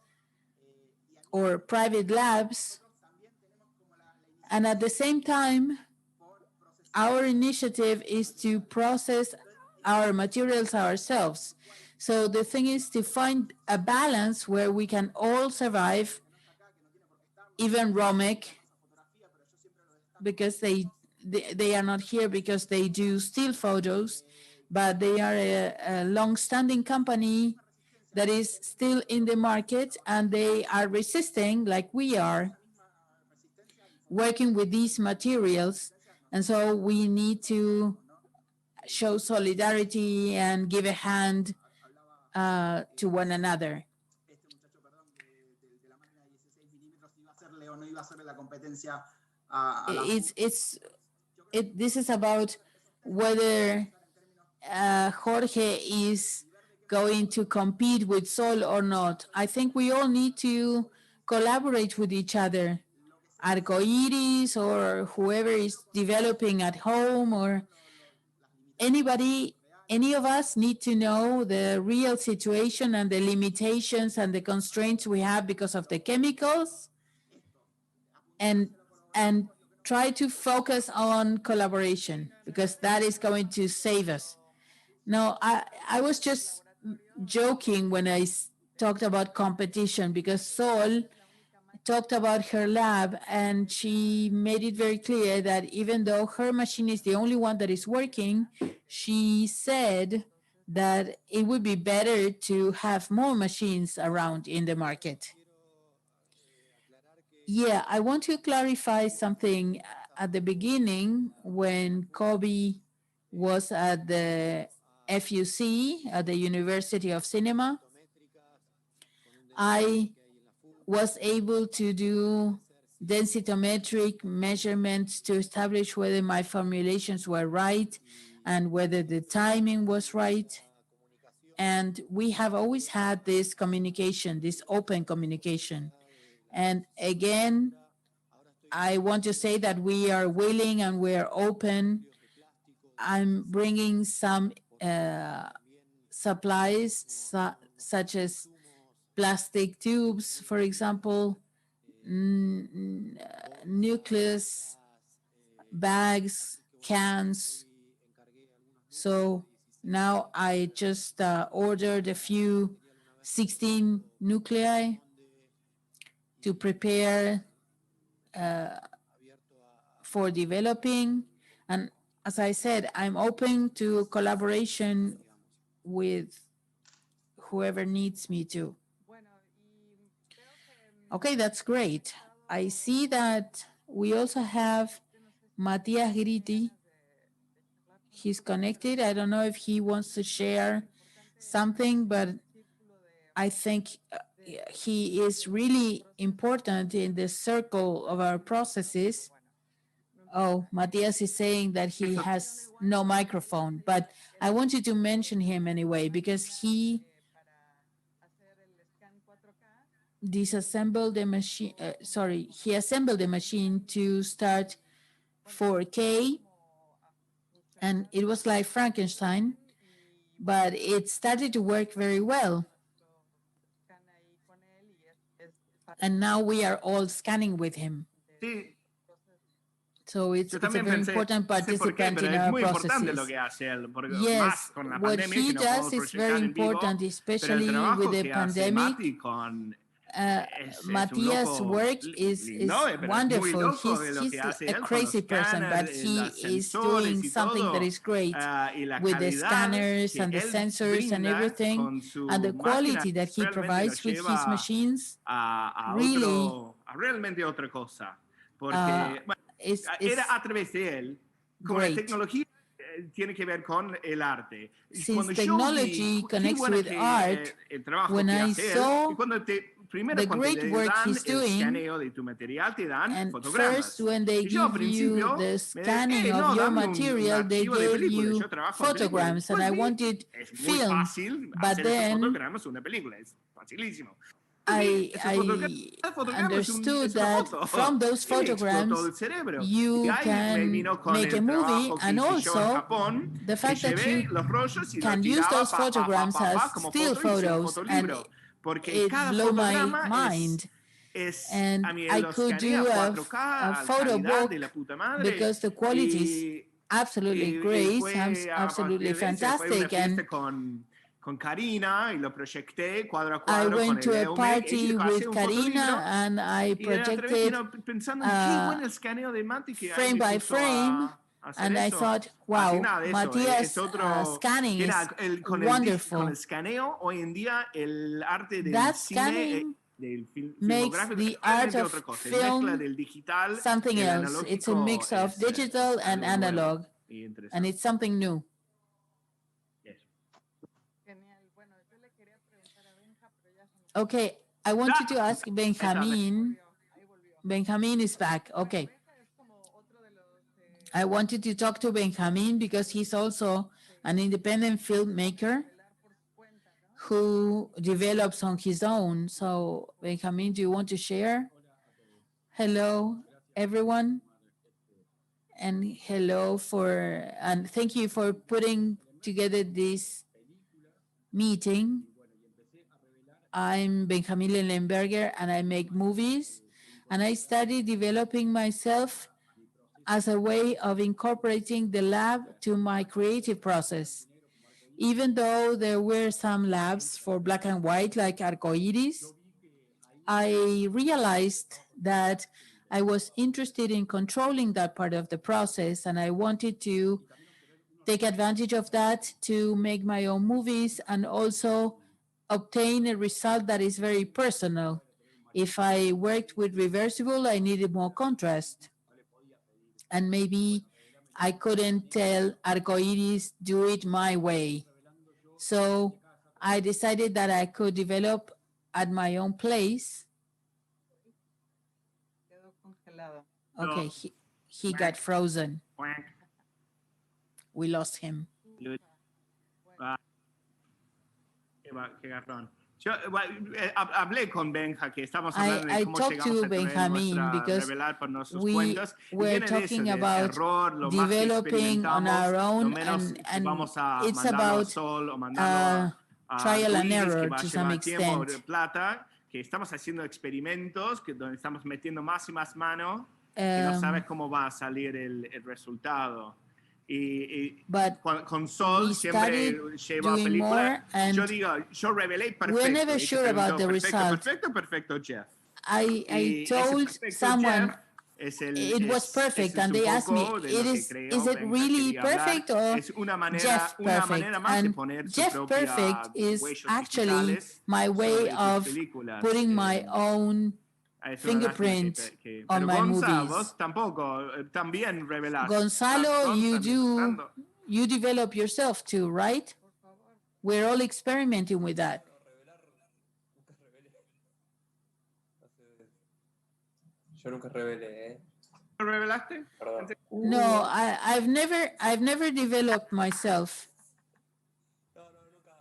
or private labs. And at the same time, our initiative is to process our materials ourselves. So the thing is to find a balance where we can all survive, even Romek, because they are not here because they do still photos, but they are a long-standing company that is still in the market, and they are resisting, like we are, working with these materials. And so we need to show solidarity and give a hand to one another. This is about whether Jorge is going to compete with Sol or not. I think we all need to collaborate with each other. Arcoiris or whoever is developing at home, or anybody, any of us need to know the real situation and the limitations and the constraints we have because of the chemicals, and try to focus on collaboration, because that is going to save us. No, I was just joking when I talked about competition, because Sol talked about her lab, and she made it very clear that even though her machine is the only one that is working, she said that it would be better to have more machines around in the market. Yeah, I want to clarify something. At the beginning, when Kobe was at the FUC, at the University of Cinema, I was able to do densitometric measurements to establish whether my formulations were right and whether the timing was right. And we have always had this communication, this open communication. And again, I want to say that we are willing and we are open. I'm bringing some supplies such as plastic tubes, for example, nucleus, bags, cans. So now I just ordered a few 16 nuclei to prepare for developing. And as I said, I'm open to collaboration with whoever needs me to. Okay, that's great. I see that we also have Matias Gritti. He's connected. I don't know if he wants to share something, but I think he is really important in the circle of our processes. Oh, Matias is saying that he has no microphone, but I wanted to mention him anyway because he disassembled the machine. He assembled the machine to start 4K, and it was like Frankenstein, but it started to work very well. And now we are all scanning with him. Sí. So it's a very important participant in our processes. Yes, what he does is very important, especially with the pandemic. Matias' work is wonderful. He's a crazy person, but he is doing something that is great with the scanners and the sensors and everything, and the quality that he provides with his machines really is a través de él, como la tecnología tiene que ver con el arte. Since technology connects with art, when I saw the great work he's doing, and first when they give you the scanning of your material, they gave you photograms, and I wanted film, but then I understood that from those photograms you can make a movie, and also the fact that you can use those photograms as still photos, and it blew my mind. And I lo could scanea do a 4K photo calidad book de la puta madre. because the quality is absolutely great, fue a absolutely partir de ese, fue una fantastic. fiesta And con Karina y lo proyecté cuadro a I cuadro con went to el a EUMEC. Ella party dijo, hace with un Karina fotolibro. and I Y era projected pensando en qué bueno el escaneo de Mati que ahí frame me by puso frame, a hacer and I eso. thought, Así wow, nada de eso. Matías' otro scanning is con wonderful. el escaneo hoy en día el arte del That cine scanning del makes filmográfico the es art realmente of otra cosa. Mezcla film del digital, something el else. It's a analógico mix of es digital and algo nuevo analog, y and interesante. it's something new. Eso. Genial. Bueno, yo le quería preguntar a Benja, pero ya se nos Okay, I wanted to ask Benjamin. ahí volvió. Benjamin is back. Okay. Benja es como otro de los I wanted to talk to Benjamin because he's also an independent filmmaker por su cuenta, ¿no? who develops on his own. So, Benjamin, do you want to share? Hello, everyone. And hello and thank you for putting together this meeting. I'm Benjamin Lellenberger and I make movies, and I study developing myself as a way of incorporating the lab to my creative process. Even though there were some labs for black and white like Arcoiris, I realized that I was interested in controlling that part of the process, and I wanted to take advantage of that to make my own movies and also obtain a result that is very personal. If I worked with reversible, I needed more contrast. And maybe I couldn't tell Arcoiris, do it my way. So I decided that I could develop at my own place. Quedó congelado. Okay, he got frozen. Quack. We lost him. Qué garrón. Yo hablé con Benja, que estamos hablando de I cómo talked llegamos to a tener Benjamin because revelar por nuestros we cuentos. Y were viene de eso, talking de about error, lo más que developing on experimentamos, our lo own, menos que and vamos a it's mandarlo a about sol o mandarlo a trial and Arcoiris, que error va a to some llevar tiempo extent. plata, que estamos haciendo experimentos, donde estamos metiendo más y más mano, y no sabes cómo va a salir el resultado. Y But con Sol we siempre started lleva doing película. more, and Yo digo, yo revelé perfecto. we're never Y te sure about pregunto, the perfecto, result. perfecto, Jeff. I Y ese told perfecto someone Jeff it was perfect, and un they asked me, poco de lo que creo, is it Benja really quería hablar. perfect or Es una manera Jeff perfect? más de And poner su Jeff propia perfect is huellas actually digitales my way sobre tus of películas. putting my own Es una lástima fingerprint on pero my Gonza, movies. vos tampoco, también revelás. Gonzalo, También you develop yourself too, right? We're all experimenting with that. Yo nunca revelé, ¿eh? ¿Lo revelaste? Perdón. No, I've never developed myself. No, nunca.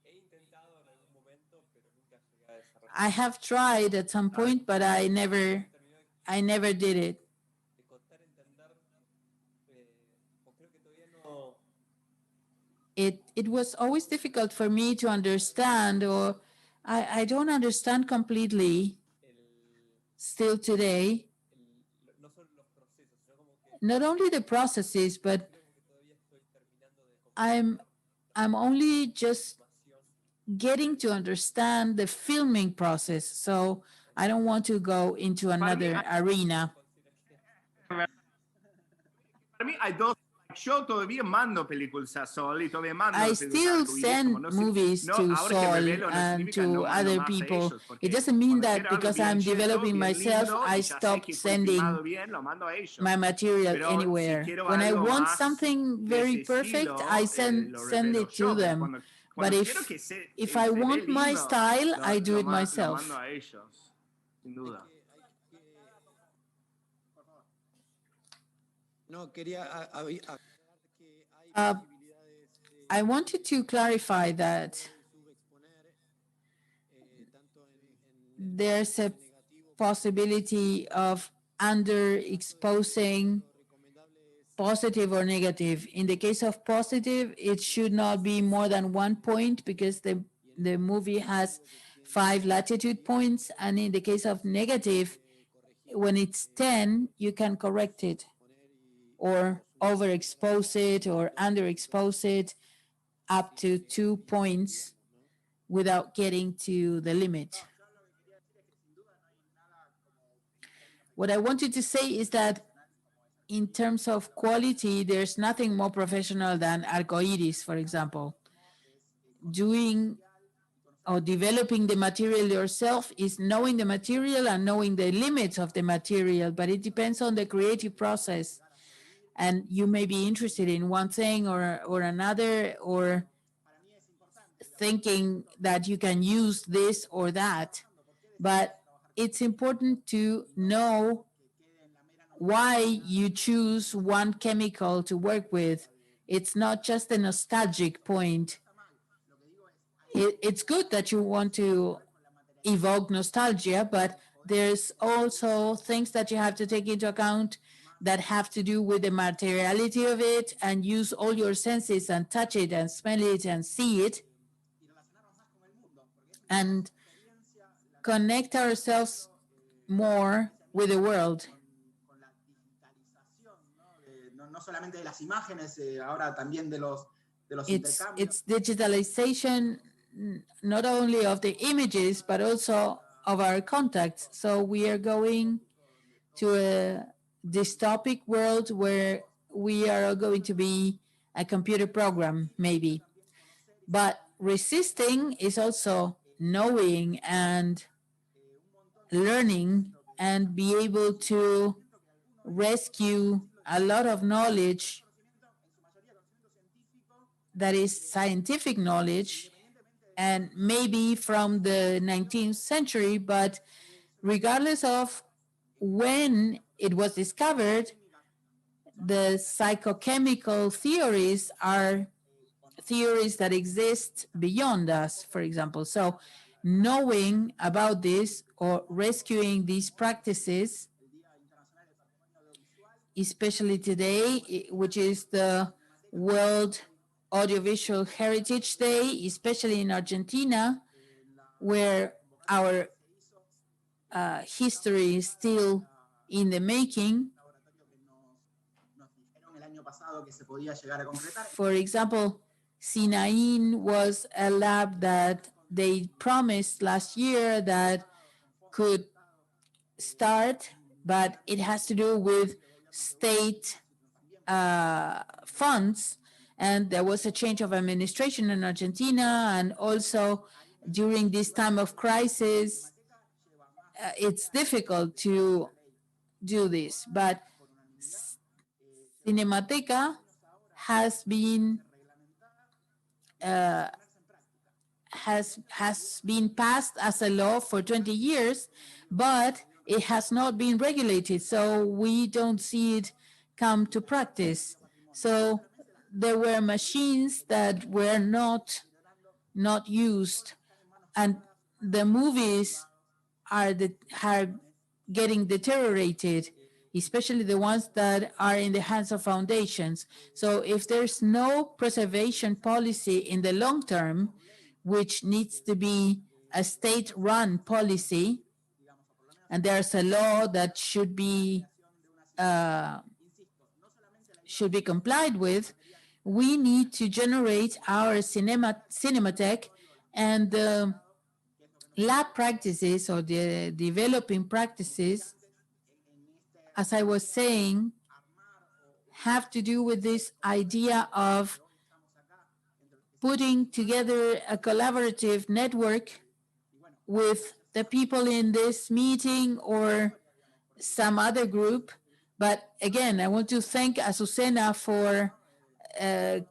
He intentado en algún momento, pero nunca llegué a desarrollar. I have tried at some point, but I never did it. De costar entender, o creo que todavía no. It was always difficult for me to understand, or I don't understand completely still today. No solo los procesos, sino como que Not only the processes, but creo que todavía estoy terminando de I'm only just getting to understand the filming process. So I don't want to go into another arena. Para mí hay dos. Yo todavía mando películas a Sol y todavía mando I películas a still Arcoiris, send como no, movies no, to ahora que Sol revelo no and significa to no mando other más a people. ellos, porque It doesn't mean cuando that quiero algo because bien I'm cheto, developing bien myself, lindo, I y ya sé stop que fue sending filmado bien, lo mando a ellos. my material Pero anywhere. si quiero When I algo want más something de very ese perfect, estilo, I send lo it revelo to yo, pero them. cuando But quiero que if I se ve want my lindo, style, I do it lo myself. mando a ellos, sin duda. No, quería aclarar que hay Uh, posibilidades de I wanted to clarify that subexponer tanto en there's a negativo possibility of underexposing recomendable es positive or negative. In the case of positive, it should not be more than 1 point because the movie has 5 latitude points, and in the case of negative, when it's 10, you can correct it or overexpose it or underexpose it up to 2 points without getting to the limit. What I wanted to say is that in terms of quality, there's nothing more professional than Arcoiris, for example. Doing or developing the material yourself is knowing the material and knowing the limits of the material, but it depends on the creative process. And you may be interested in one thing or another, or thinking that you can use this or that. But it's important to know why you choose one chemical to work with. It's not just a nostalgic point. It's good that you want to evoke nostalgia, but there's also things that you have to take into account that have to do with the materiality of it, and use all your senses and touch it and smell it and see it and connect ourselves more with the world. It's digitalization, not only of the images, but also of our contacts. So we are going to a dystopic world where we are going to be a computer program, maybe. But resisting is also knowing and learning and be able to rescue a lot of knowledge that is scientific knowledge and maybe from the 19th century, but regardless of when it was discovered, the psychochemical theories are theories that exist beyond us, for example. So knowing about this or rescuing these practices, especially today, which is the World Audiovisual Heritage Day, especially in Argentina, where our history is still in the making. For example, Sinain was a lab that they promised last year that could start, but it has to do with state funds. And there was a change of administration in Argentina, and also during this time of crisis, it's difficult to do this. But Cinemateca has been has been passed as a law for 20 years, but it has not been regulated, so we don't see it come to practice. So there were machines that were not used, and the movies are getting deteriorated, especially the ones that are in the hands of foundations. So if there's no preservation policy in the long term, which needs to be a state-run policy, and there's a law that should be complied with, we need to generate our cinematheque, and the lab practices or the developing practices, as I was saying, have to do with this idea of putting together a collaborative network with the people in this meeting or some other group. But again, I want to thank Azucena for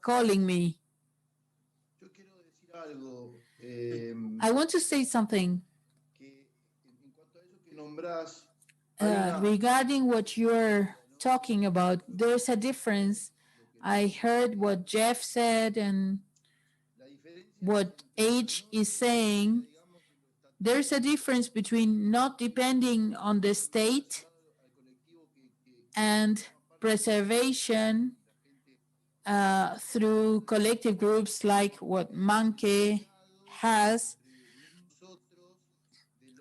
calling me. I want to say something regarding what you're talking about. There's a difference. I heard what Jeff said and what H is saying. There's a difference between not depending on the state and preservation through collective groups like what Manke has,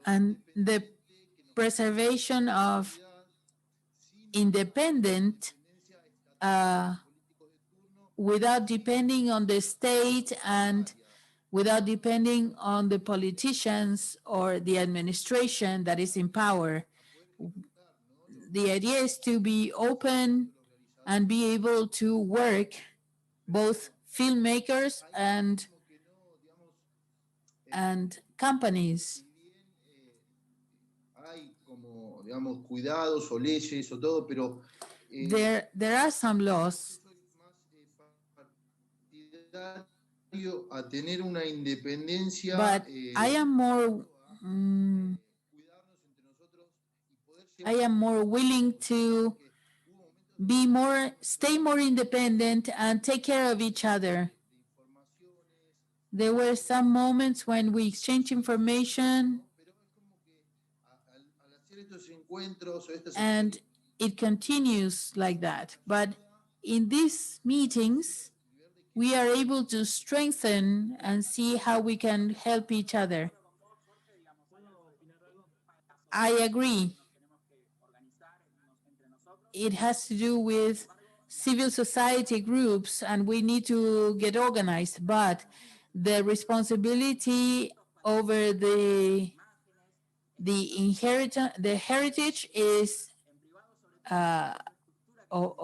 and the preservation of independent without depending on the state and without depending on the politicians or the administration that is in power. The idea is to be open and be able to work, both filmmakers and companies. There are some laws, but I am more willing to stay more independent and take care of each other. There were some moments when we exchange information and it continues like that. But in these meetings, we are able to strengthen and see how we can help each other. I agree. It has to do with civil society groups, and we need to get organized, but the responsibility over the heritage is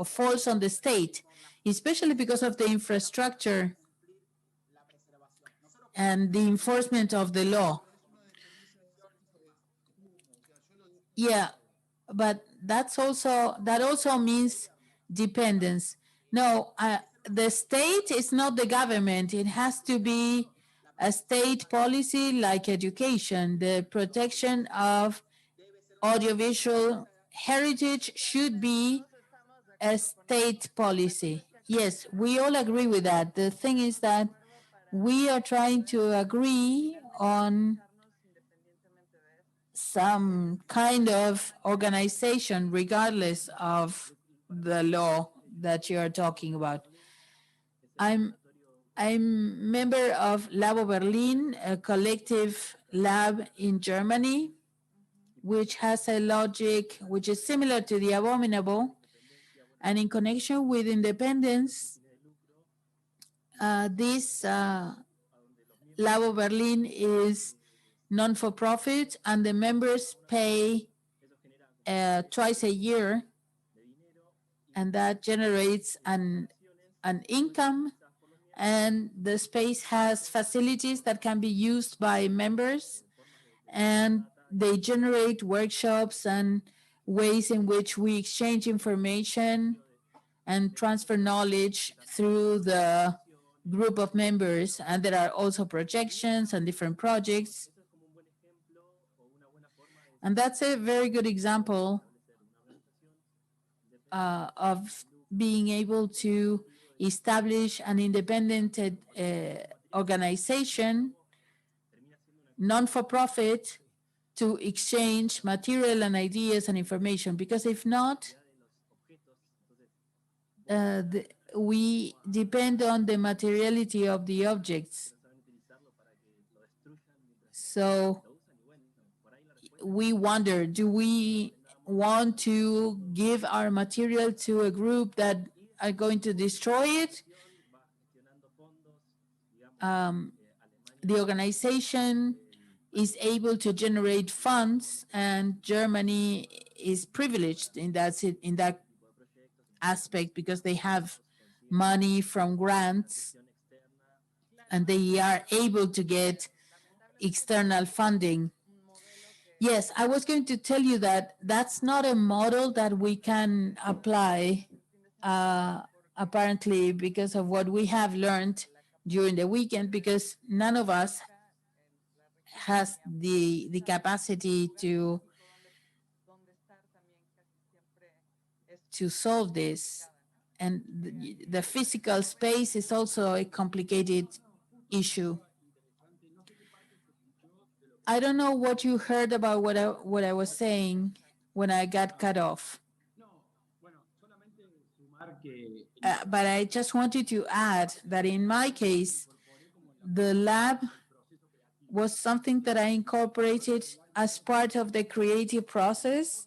falls on the state, especially because of the infrastructure and the enforcement of the law. Yeah, but that also means dependence. No, the state is not the government. It has to be a state policy like education. The protection of audiovisual heritage should be a state policy. Yes, we all agree with that. The thing is that we are trying to agree on some kind of organization regardless of the law that you are talking about. I'm member of Labo Berlin, a collective lab in Germany, which has a logic which is similar to the abominable. And in connection with independence, this Labo Berlin is non-for-profit, and the members pay twice a year, and that generates an income, and the space has facilities that can be used by members, and they generate workshops and ways in which we exchange information and transfer knowledge through the group of members. And there are also projections and different projects. And that's a very good example of being able to establish an independent organization, non-for-profit, to exchange material and ideas and information. Because if not, we depend on the materiality of the objects. So we wonder, do we want to give our material to a group that are going to destroy it? The organization is able to generate funds, and Germany is privileged in that aspect because they have money from grants and they are able to get external funding. Yes, I was going to tell you that that's not a model that we can apply, apparently, because of what we have learned during the weekend, because none of us has the capacity to solve this. And the physical space is also a complicated issue. I don't know what you heard about what I was saying when I got cut off. But I just wanted to add that in my case, the lab was something that I incorporated as part of the creative process.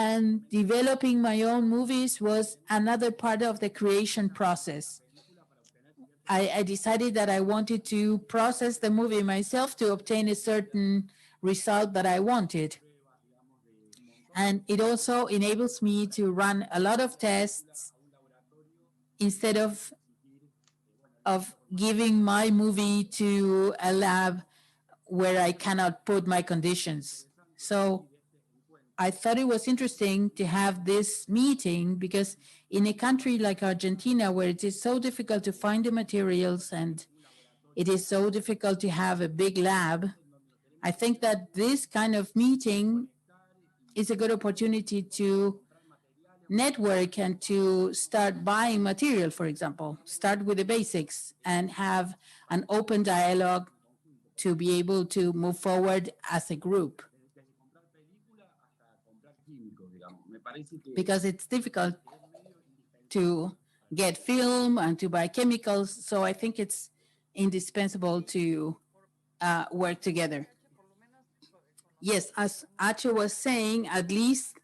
And developing my own movies was another part of the creation process. I decided that I wanted to process the movie myself to obtain a certain result that I wanted. And it also enables me to run a lot of tests instead of giving my movie to a lab where I cannot put my conditions. So I thought it was interesting to have this meeting because in a country like Argentina, where it is so difficult to find the materials and it is so difficult to have a big lab, I think that this kind of meeting is a good opportunity to network and to start buying material, for example, start with the basics and have an open dialogue to be able to move forward as a group. Because it's difficult to get film and to buy chemicals, so I think it's indispensable to work together. Yes, as Acho was saying, at least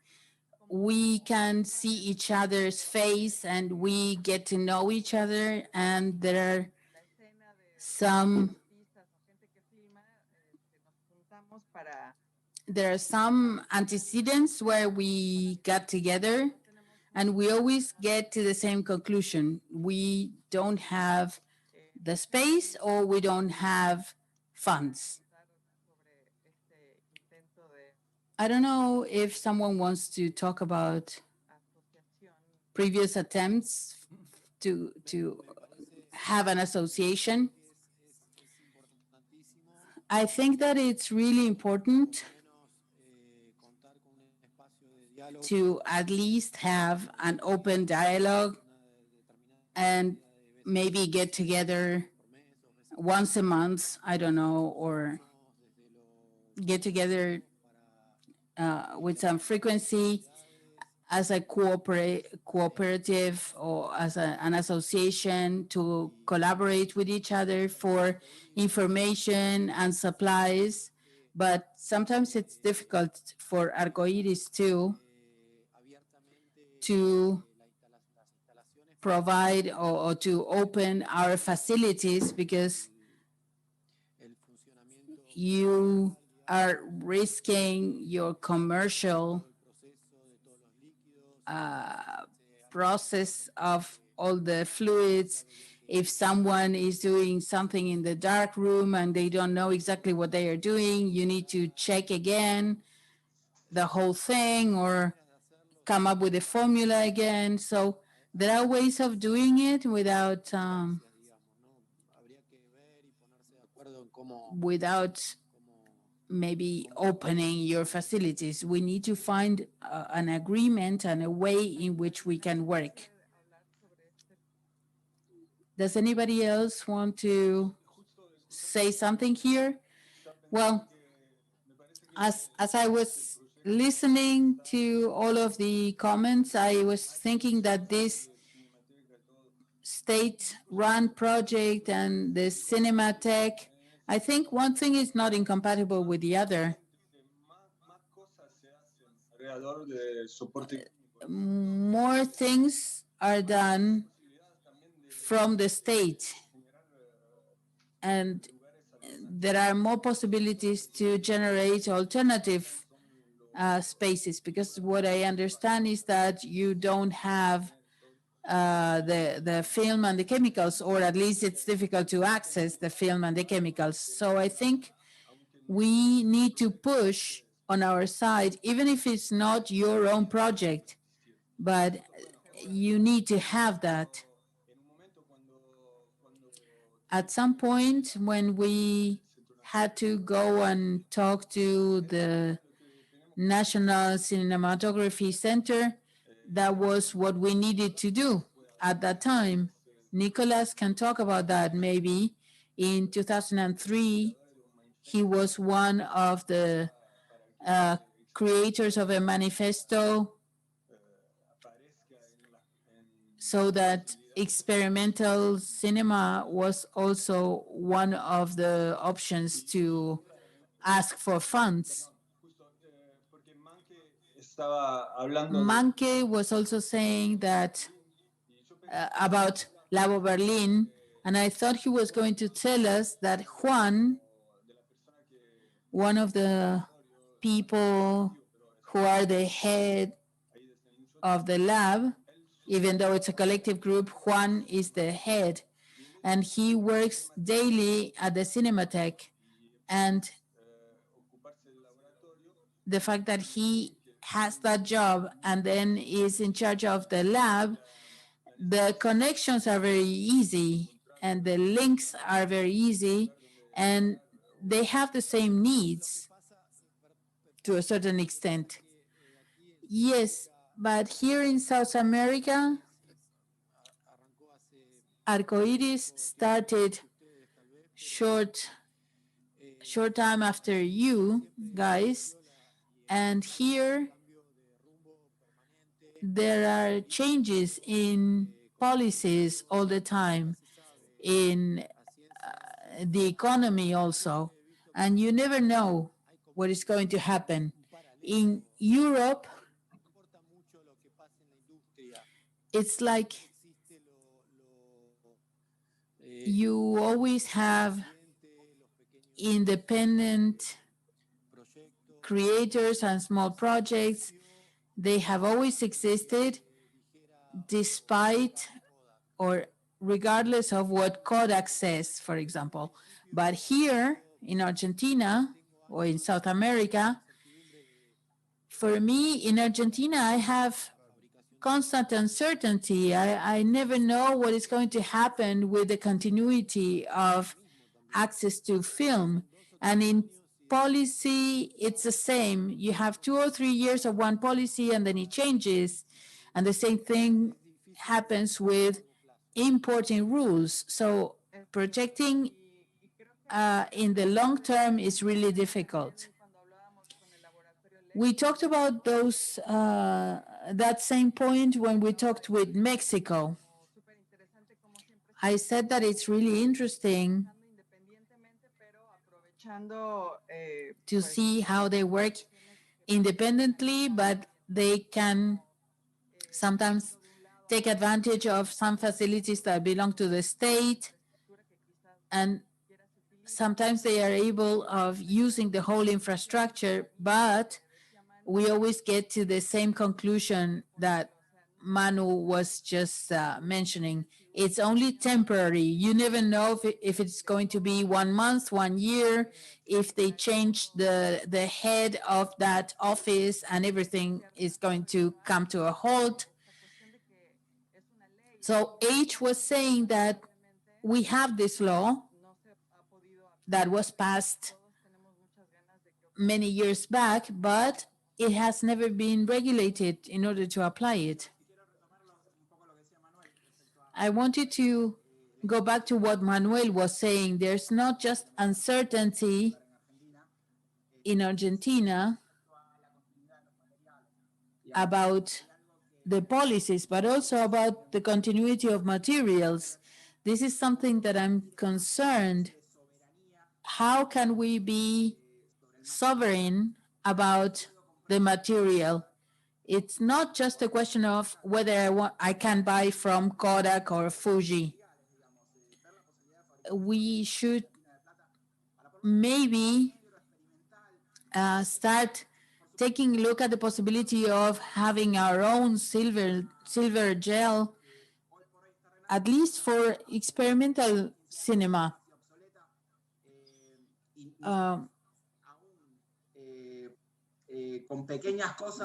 we can see each other's face and we get to know each other, and there are some antecedents where we got together and we always get to the same conclusion. We don't have the space or we don't have funds. I don't know if someone wants to talk about previous attempts to have an association. I think that it's really important to at least have an open dialogue and maybe get together once a month, I don't know, or get together with some frequency as a cooperative or as an association to collaborate with each other for information and supplies. But sometimes it's difficult for Arcoiris too to provide or to open our facilities because you are risking your commercial process of all the fluids. If someone is doing something in the dark room and they don't know exactly what they are doing, you need to check again the whole thing or come up with a formula again. So there are ways of doing it without maybe opening your facilities. We need to find an agreement and a way in which we can work. Does anybody else want to say something here? Well, as I was listening to all of the comments, I was thinking that this state-run project and the Cinematheque, I think one thing is not incompatible with the other. More things are done from the state, and there are more possibilities to generate alternative spaces, because what I understand is that you don't have the film and the chemicals, or at least it's difficult to access the film and the chemicals. So I think we need to push on our side, even if it's not your own project, but you need to have that. At some point when we had to go and talk to the National Cinematography Center, that was what we needed to do at that time. Nicolas can talk about that maybe. In 2003, he was one of the creators of a manifesto so that experimental cinema was also one of the options to ask for funds. Justo, porque Manke estaba hablando de Manke was also saying that y yo pensé about Labo Berlin, and I thought he was going to tell us that Juan, de la persona que one of the people who are the head ahí desde mucho of the lab, él even though it's a collective group, Juan is the head, and he works daily at the Cinematheque. And ocuparse del laboratorio the fact that he has that job and then is in charge of the lab, the connections are very easy and the links are very easy, and they have the same needs to a certain extent. Yes, but here in South America, Arcoiris started short time after you guys, and here there are changes in policies all the time, in the economy also, and you never know what is going to happen. In Europe, it's like you always have independent creators and small projects. They have always existed despite or regardless of what Kodak says, for example. But here in Argentina or in South America, for me in Argentina, I have constant uncertainty. I never know what is going to happen with the continuity of access to film. And in policy, it's the same. You have 2 or 3 years of one policy and then it changes. And the same thing happens with importing rules. So projecting in the long term is really difficult. We talked about those that same point when we talked with Mexico. I said that it's really interesting to see how they work independently, but they can sometimes take advantage of some facilities that belong to the state, and sometimes they are able of using the whole infrastructure, but we always get to the same conclusion that Manu was just mentioning. It's only temporary. You never know if it's going to be 1 month, 1 year, if they change the head of that office and everything is going to come to a halt. So H was saying that we have this law that was passed many years back, but it has never been regulated in order to apply it. I wanted to go back to what Manuel was saying. There's not just uncertainty in Argentina about the policies, but also about the continuity of materials. This is something that I'm concerned. How can we be sovereign about the material? It's not just a question of whether I can buy from Kodak or Fuji. We should maybe start taking a look at the possibility of having our own silver gel, at least for experimental cinema.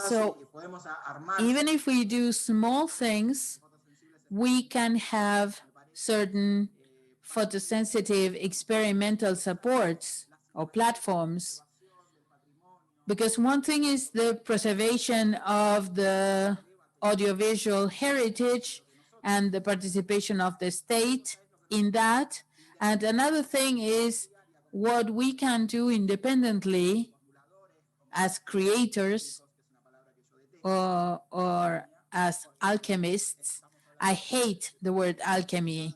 So even if we do small things, we can have certain photosensitive experimental supports or platforms. Because one thing is the preservation of the audiovisual heritage and the participation of the state in that. And another thing is what we can do independently as creators or as alchemists. I hate the word alchemy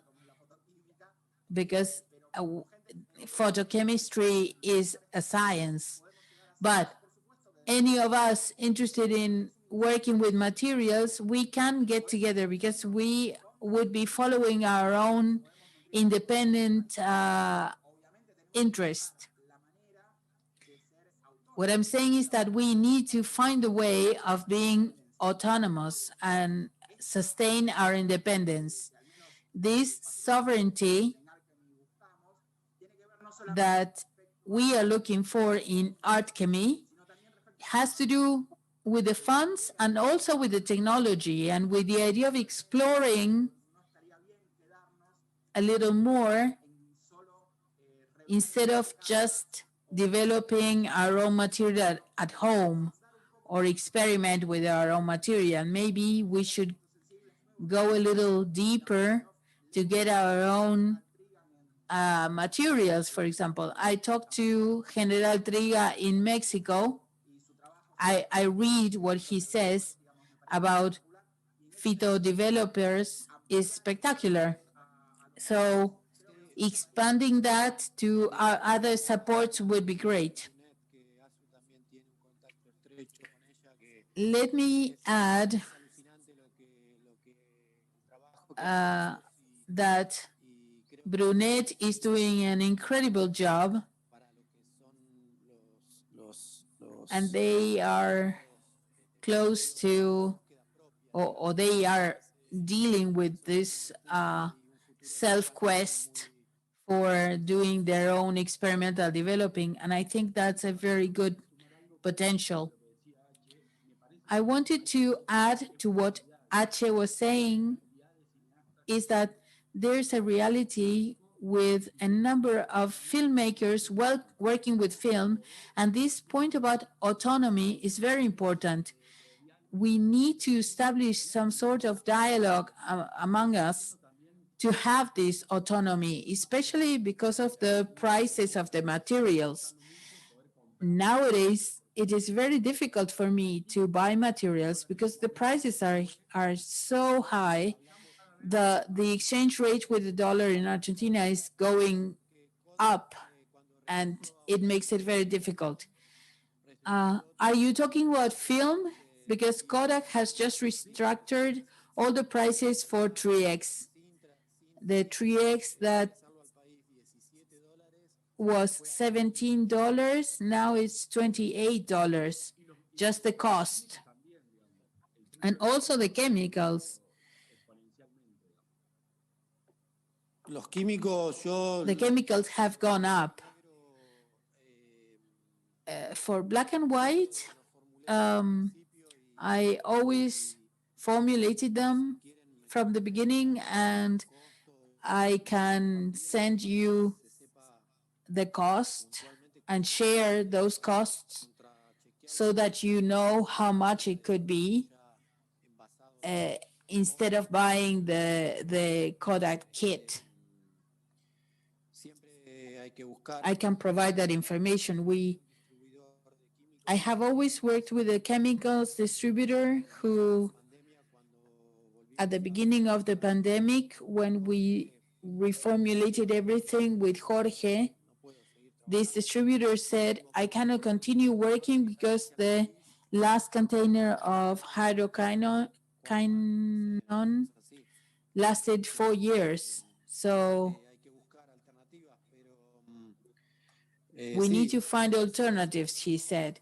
because photochemistry is a science, but any of us interested in working with materials, we can get together because we would be following our own independent interest. What I'm saying is that we need to find a way of being autonomous and sustain our independence. This sovereignty that we are looking for in art chemistry has to do with the funds and also with the technology and with the idea of exploring a little more instead of just developing our own material at home or experiment with our own material. Maybe we should go a little deeper to get our own materials. For example, I talked to General Triga in Mexico. I read what he says about phyto developers is spectacular. So expanding that to our other supports would be great. Let me add that Brunet is doing an incredible job, and they are close to, or they are dealing with this self-quest for doing their own experimental developing, and I think that's a very good potential. I wanted to add to what Ache was saying is that there's a reality with a number of filmmakers working with film, and this point about autonomy is very important. We need to establish some sort of dialogue among us to have this autonomy, especially because of the prices of the materials. Nowadays, it is very difficult for me to buy materials because the prices are so high. The exchange rate with the dollar in Argentina is going up, and it makes it very difficult. Are you talking about film? Because Kodak has just restructured all the prices for 3X. The 3X that was $17, now it's $28, just the cost. And also the chemicals. The chemicals have gone up. For black and white, I always formulated them from the beginning, and I can send you the cost and share those costs so that you know how much it could be instead of buying the Kodak kit. I can provide that information. I have always worked with a chemicals distributor who, at the beginning of the pandemic, when we reformulated everything with Jorge, this distributor said, I cannot continue working because the last container of hydroquinone lasted 4 years. So we need to find alternatives, he said.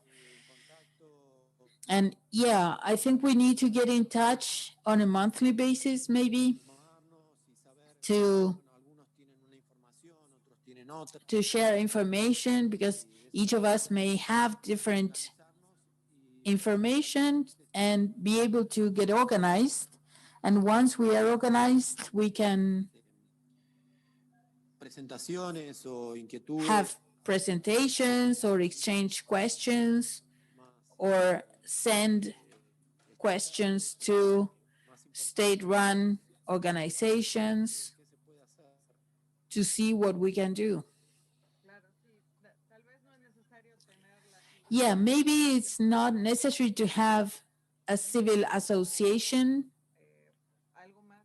And yeah, I think we need to get in touch on a monthly basis, maybe, to share information, because each of us may have different information and be able to get organized. And once we are organized, we can have presentations or exchange questions or send questions to state-run organizations to see what we can do. Yeah, maybe it's not necessary to have a civil association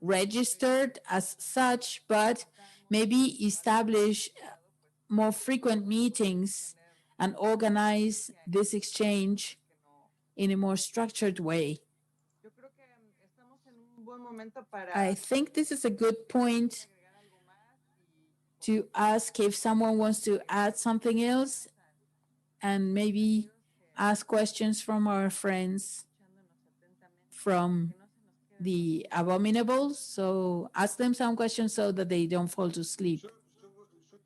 registered as such, but maybe establish more frequent meetings and organize this exchange in a more structured way. Yo creo que estamos en un buen momento para I think this is a good point to ask if someone wants to add something else and maybe ask questions from our friends from the Abominables. So ask them some questions so that they don't fall to sleep. Yo tal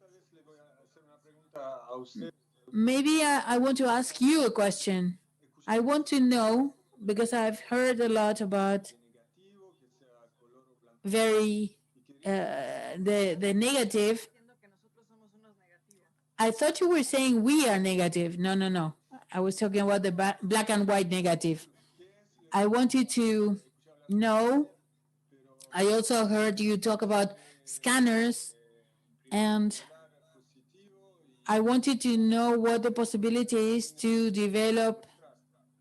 vez le voy a hacer una pregunta a usted. Maybe I want to ask you a question. I want to know, because I've heard a lot about Negativo, que sea color o blanco. very the negative. diciendo que nosotros somos unos negativos. I thought you were saying we are negative. No. I was talking about the black and white negative. I wanted to know. I also heard you talk about scanners, and I wanted to know what the possibility is to develop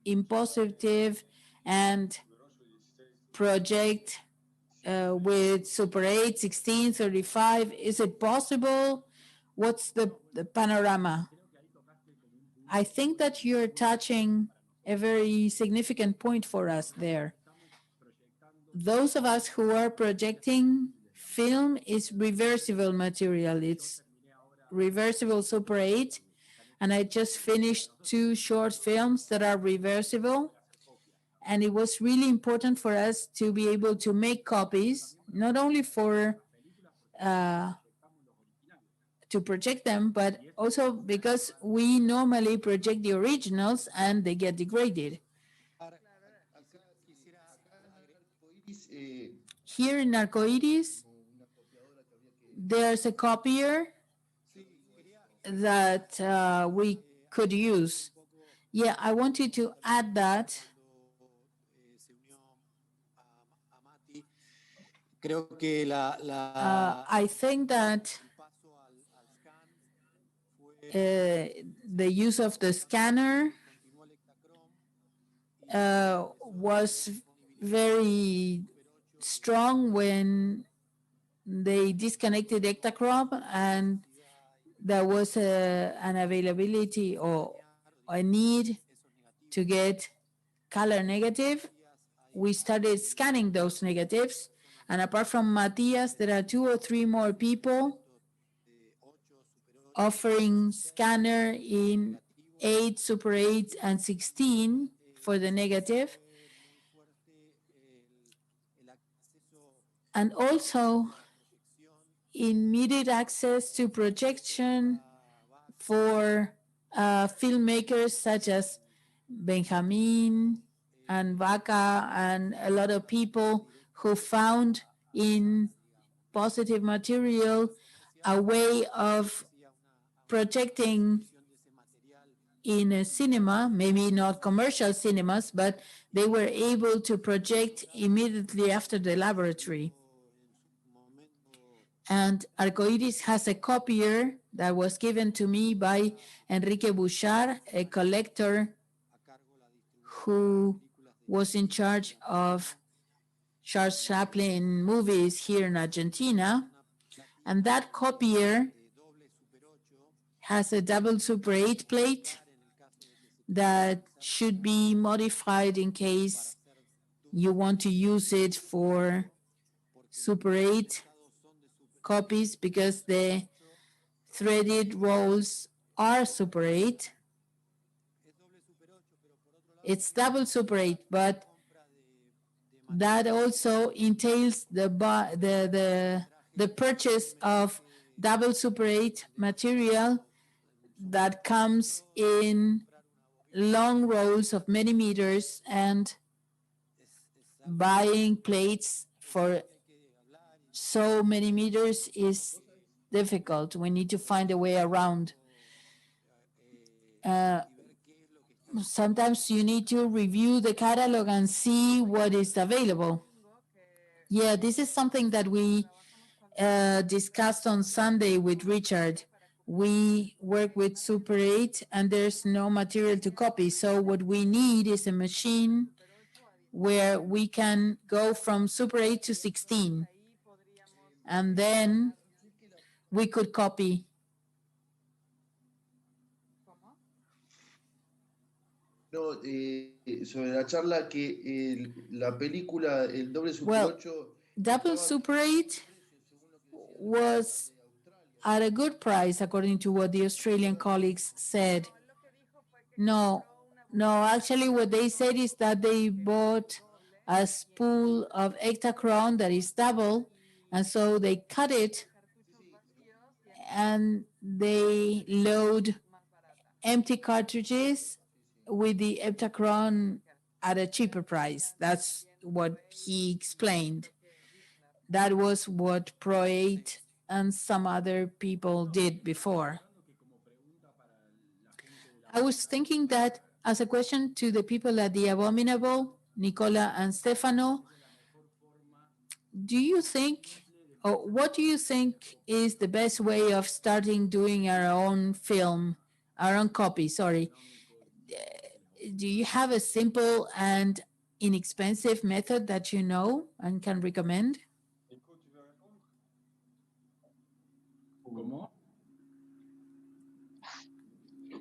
in positive and project with Super 8, 16, 35. Is it possible? What's the panorama? I think that you're touching a very significant point for us there. Those of us who are projecting film is reversible material. It's reversible Super 8, and I just finished 2 short films that are reversible. And it was really important for us to be able to make copies, not only for to project them, but also because we normally project the originals and they get degraded. Here in Arcoiris, there's a copier that we could use. Yeah, I wanted to add that. Creo que I think that the use of the scanner was very strong when they disconnected Ektachrome, and there was an availability or a need to get color negative. We started scanning those negatives, and apart from Matias, there are 2 or 3 more people offering scanner in 8, Super 8, and 16 for the negative. And also immediate access to projection for filmmakers such as Benjamin and Vaca and a lot of people who found in positive material a way of projecting in a cinema, maybe not commercial cinemas, but they were able to project immediately after the laboratory. And Arcoiris has a copier that was given to me by Enrique Bouchard, a collector who was in charge of Charles Chaplin movies here in Argentina. And that copier has a double Super 8 plate that should be modified in case you want to use it for Super 8 copies, because the threaded rolls are Super 8. It's double Super 8, but that also entails the purchase of double Super 8 material that comes in long rolls of many meters, and buying plates for so many meters is difficult. We need to find a way around. Sometimes you need to review the catalog and see what is available. Yeah, this is something that we discussed on Sunday with Richard. We work with Super 8 and there's no material to copy. So what we need is a machine where we can go from Super 8 to 16. And then we could copy No, sobre la charla que la película El Doble Super Well, 8 Double Super 8 was at a good price, according to what the Australian colleagues said. No, no, actually what they said is that they bought a spool of Ektacron that is double, and so they cut it and they load empty cartridges with the Ektacron at a cheaper price. That's what he explained. That was what Pro 8 and some other people did before. I was thinking that as a question to the people at the Abominable, Nicola and Stefano, do you think, or what do you think is the best way of starting doing our own film, our own copy, sorry? Do you have a simple and inexpensive method that you know and can recommend? Nico, tu veux répondre? ¿Cómo?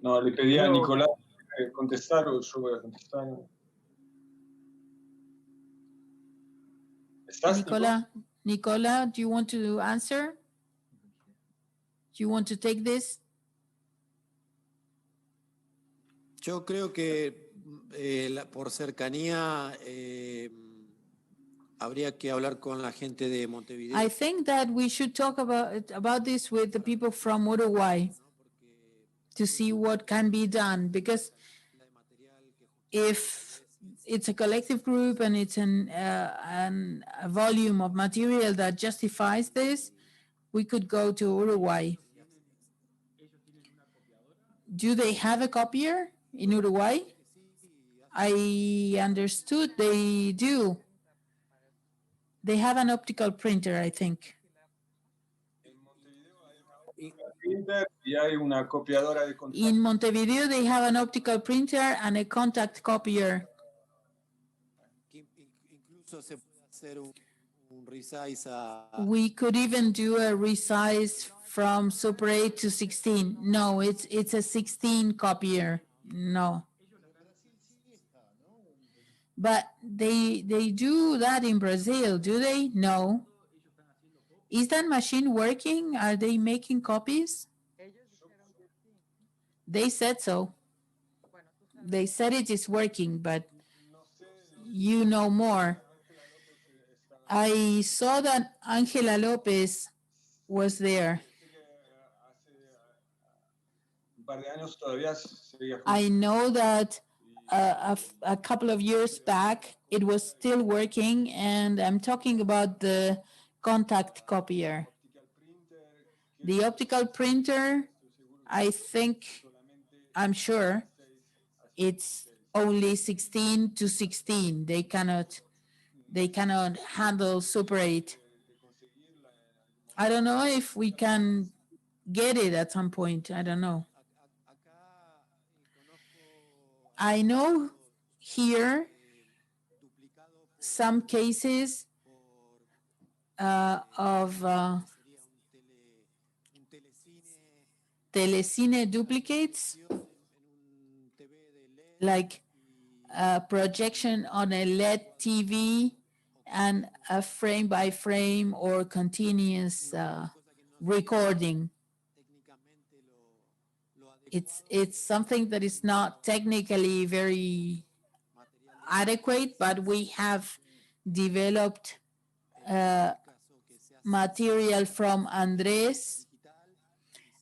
No, le pedí a Nicolás contestar o yo voy a contestar. ¿Estás, Nicola, do you want to answer? Do you want to take this? Yo creo que por cercanía habría que hablar con la gente de Montevideo. I think that we should talk about this with the people from Uruguay to see what can be done, because if it's a collective group and it's a volume of material that justifies this, we could go to Uruguay. Do they have a copier in Uruguay? I understood they do. They have an optical printer, I think. In Montevideo, they have an optical printer and a contact copier. We could even do a resize from Super 8 to 16. No, it's a 16 copier. No. But they do that in Brazil, do they? No. Is that machine working? Are they making copies? They said so. They said it is working, but you know more. I saw that Angela Lopez was there. I know that a couple of years back it was still working, and I'm talking about the contact copier. The optical printer, I'm sure it's only 16 to 16. They cannot handle Super 8. I don't know if we can get it at some point. I don't know. I know here some cases of telecine duplicates, like a projection on a LED TV and a frame by frame or continuous recording. It's something that is not technically very adequate, but we have developed material from Andres,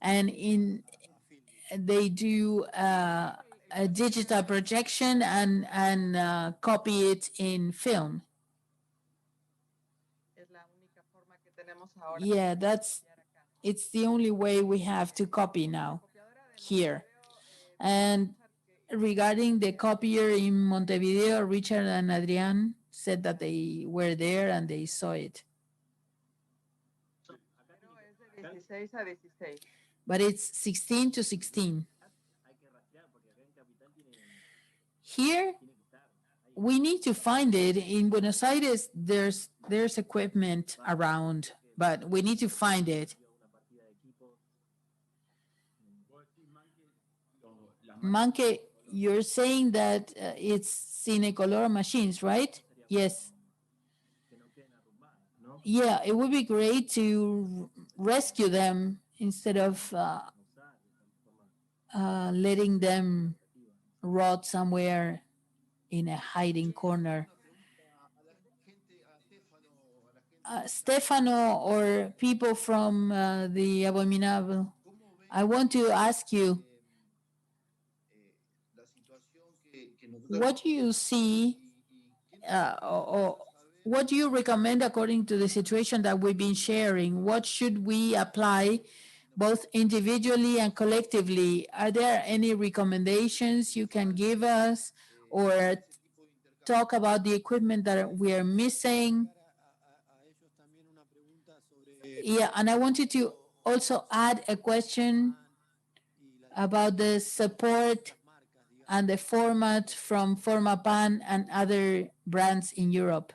and they do a digital projection and copy it in film. Yeah, it's the only way we have to copy now here. And regarding the copier in Montevideo, Richard and Adrian said that they were there and they saw it. But it's 16 to 16. Here, we need to find it. In Buenos Aires, there's equipment around, but we need to find it. Manke, you're saying that it's Cinecolor machines, right? Yes. Yeah, it would be great to rescue them instead of letting them rot somewhere in a hiding corner. Stefano or people from the Abominable, I want to ask you, what do you see or what do you recommend according to the situation that we've been sharing? What should we apply both individually and collectively? Are there any recommendations you can give us or talk about the equipment that we are missing? Yeah, and I wanted to also add a question about the support and the format from Formapan and other brands in Europe.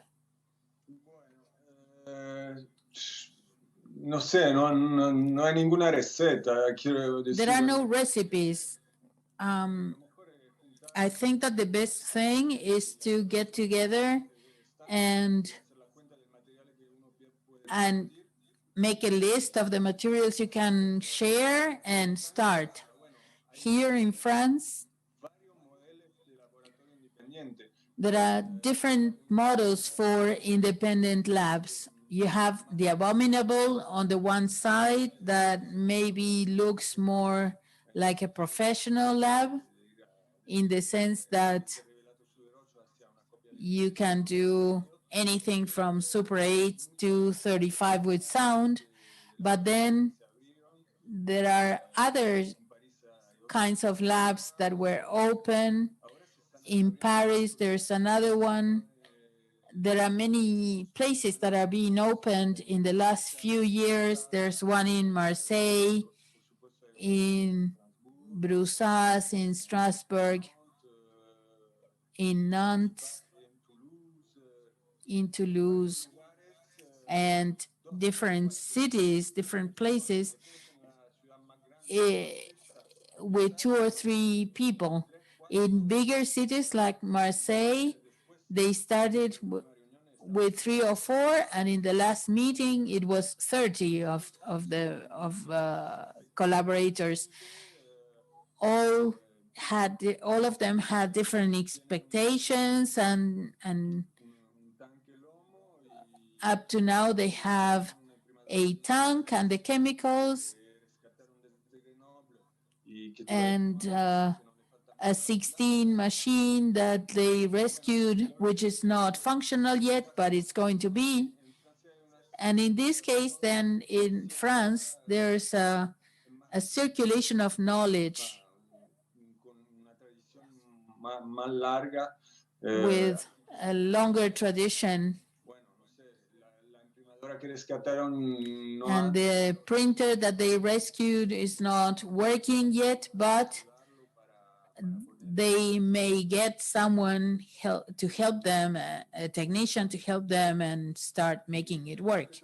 No sé, no hay ninguna receta. Quiero decir, There are no recipes. I think that the best thing is to get together and make a list of the materials you can share and start. Here in France, there are different models for independent labs. You have the Abominable on the one side that maybe looks more like a professional lab in the sense that you can do anything from Super 8 to 35 with sound, but then there are other kinds of labs that were open. In Paris, there's another one. There are many places that are being opened in the last few years. There's one in Marseille, in Brussels, in Strasbourg, in Nantes, in Toulouse, and different cities, different places with 2 or 3 people. In bigger cities like Marseille, they started with 3 or 4, and in the last meeting, it was 30 of collaborators. All of them had different expectations, and up to now they have a tank and the chemicals and a 16 machine that they rescued, which is not functional yet, but it's going to be. And in this case, then in France, there's a circulation of knowledge with a longer tradition. And the printer that they rescued is not working yet, but they may get someone to help them, a technician to help them and start making it work.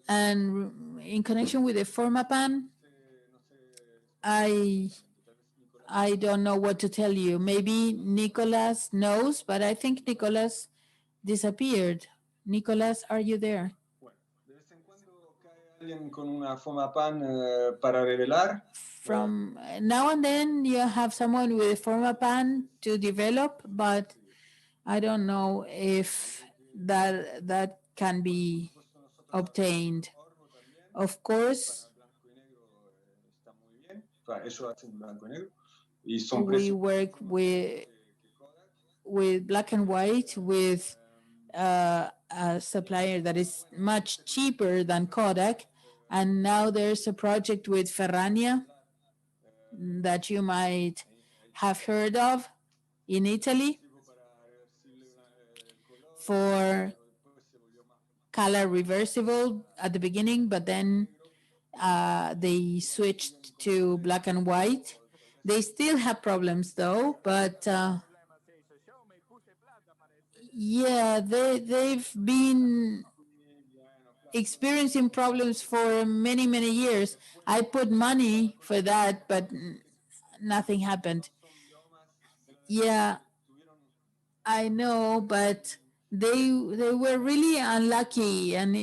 And in connection with the Formapan, I don't know what to tell you. Maybe Nicolas knows, but I think Nicolas disappeared. Nicolas, are you there? From now and then, you have someone with a Formapan to develop, but I don't know if that can be obtained. Of course, we work with black and white with a supplier that is much cheaper than Kodak. And now there's a project with Ferrania that you might have heard of in Italy for color reversible at the beginning, but then they switched to black and white. They still have problems though, but yeah, they've been experiencing problems for many, many years. I put money for that, but nothing happened. Yeah, I know, but they were really unlucky, and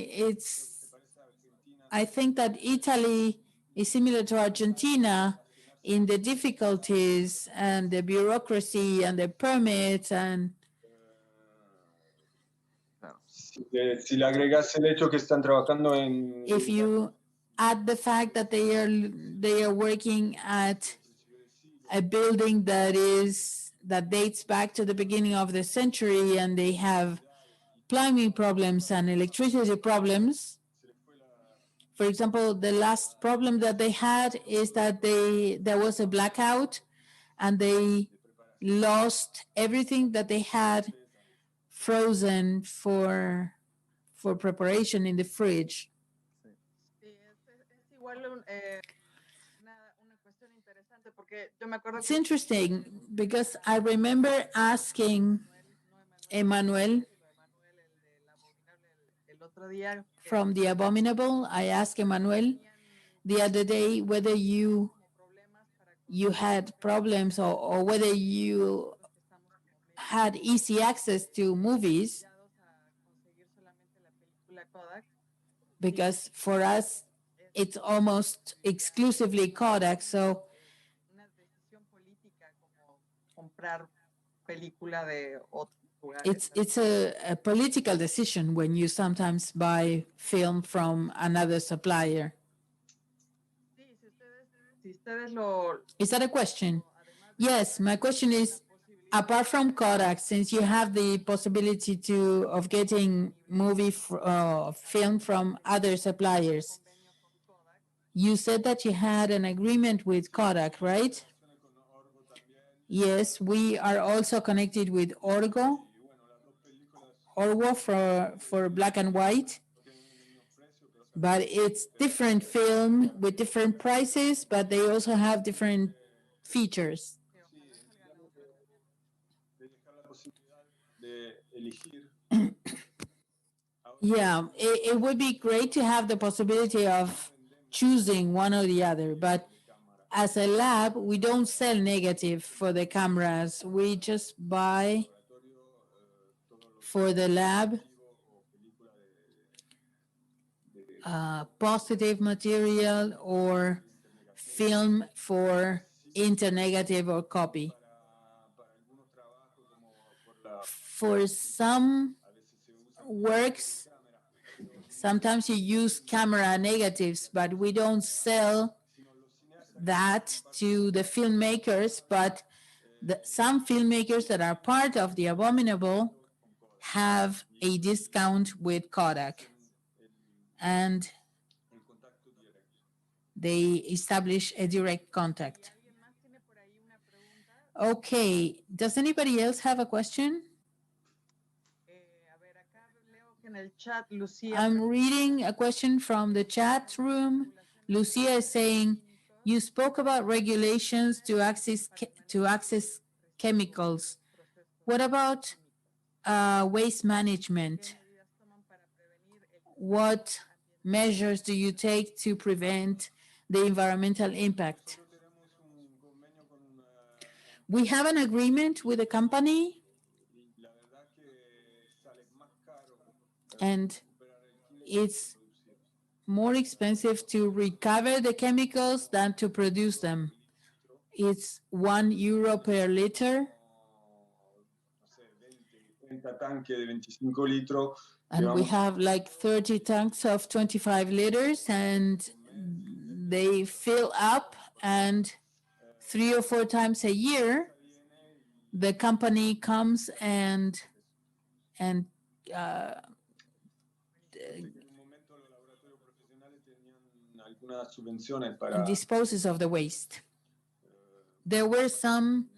I think that Italy is similar to Argentina in the difficulties and the bureaucracy and the permits and Si le agregase el hecho que están trabajando en... if you add the fact that they are working at a building that dates back to the beginning of the century, and they have plumbing problems and electricity problems. For example, the last problem that they had is that there was a blackout and they lost everything that they had frozen for preparation in the fridge. It's interesting because I remember asking Emmanuel from The Abominable. I asked Emmanuel the other day whether you had problems or whether you had easy access to movies, because for us it's almost exclusively Kodak. So it's a political decision when you sometimes buy film from another supplier. Is that a question? Yes, my question is, apart from Kodak, since you have the possibility of getting film from other suppliers, you said that you had an agreement with Kodak, right? Yes, we are also connected with Orgo for black and white, but it's different film with different prices, but they also have different features. Yeah, it would be great to have the possibility of choosing one or the other, but as a lab, we don't sell negative for the cameras. We just buy for the lab positive material or film for internegative or copy. For some works, sometimes you use camera negatives, but we don't sell that to the filmmakers, but some filmmakers that are part of The Abominable have a discount with Kodak, and they establish a direct contact. Okay, does anybody else have a question? I'm reading a question from the chat room. Lucia is saying, you spoke about regulations to access chemicals. What about waste management? What measures do you take to prevent the environmental impact? We have an agreement with a company, and it's more expensive to recover the chemicals than to produce them. It's €1 per liter. And we have like 30 tanks of 25 liters, and they fill up, and 3 or 4 times a year, the company comes and disposes of the waste. There were some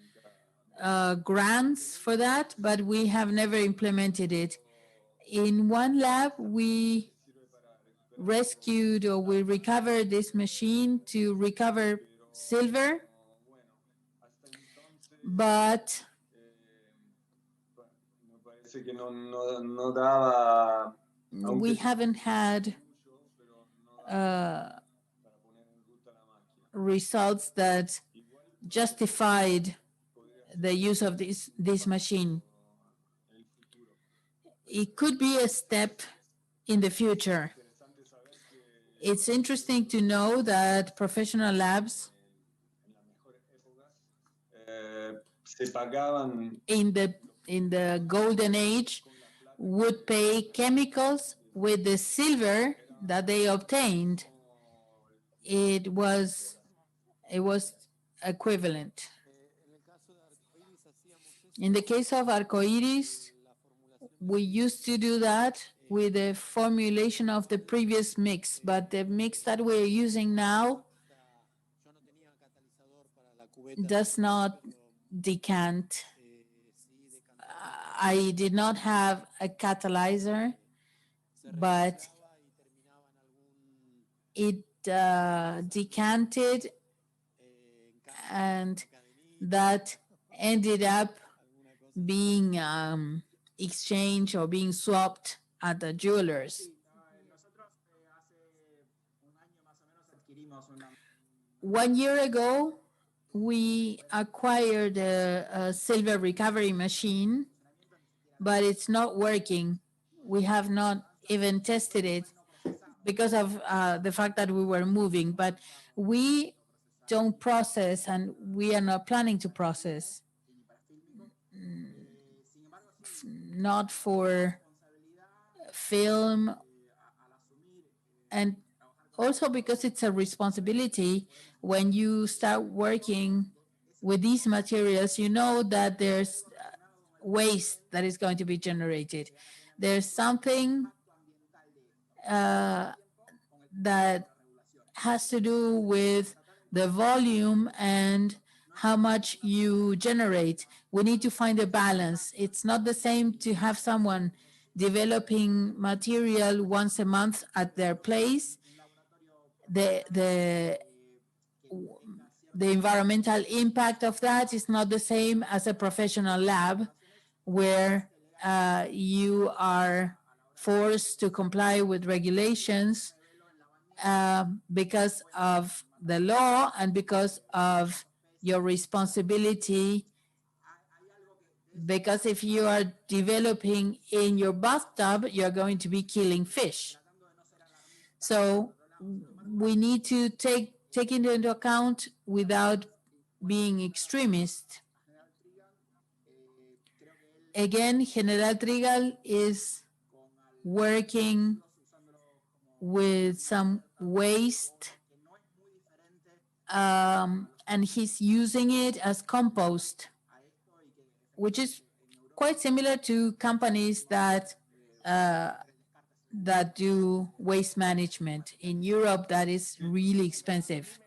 grants for that, but we have never implemented it. In one lab, we rescued or we recovered this machine to recover silver, but we haven't had results that justified the use of this machine. It could be a step in the future. It's interesting to know that professional labs in the golden age would pay chemicals with the silver that they obtained. It was equivalent. In the case of arcoiris, we used to do that with the formulation of the previous mix, but the mix that we're using now does not decant. I did not have a catalyzer, but it decanted, and that ended up being exchanged or being swapped at the jewelers. 1 year ago, we acquired a silver recovery machine, but it's not working. We have not even tested it because of the fact that we were moving, but we don't process, and we are not planning to process. Not for film, and also because it's a responsibility. When you start working with these materials, you know that there's waste that is going to be generated. There's something that has to do with the volume and how much you generate. We need to find a balance. It's not the same to have someone developing material once a month at their place. The environmental impact of that is not the same as a professional lab where you are forced to comply with regulations because of the law and because of your responsibility. Because if you are developing in your bathtub, you're going to be killing fish. So we need to take it into account without being extremist. Again, General Trigal is working with some waste, and he's using it as compost, which is quite similar to companies that do waste management. In Europe, that is really expensive.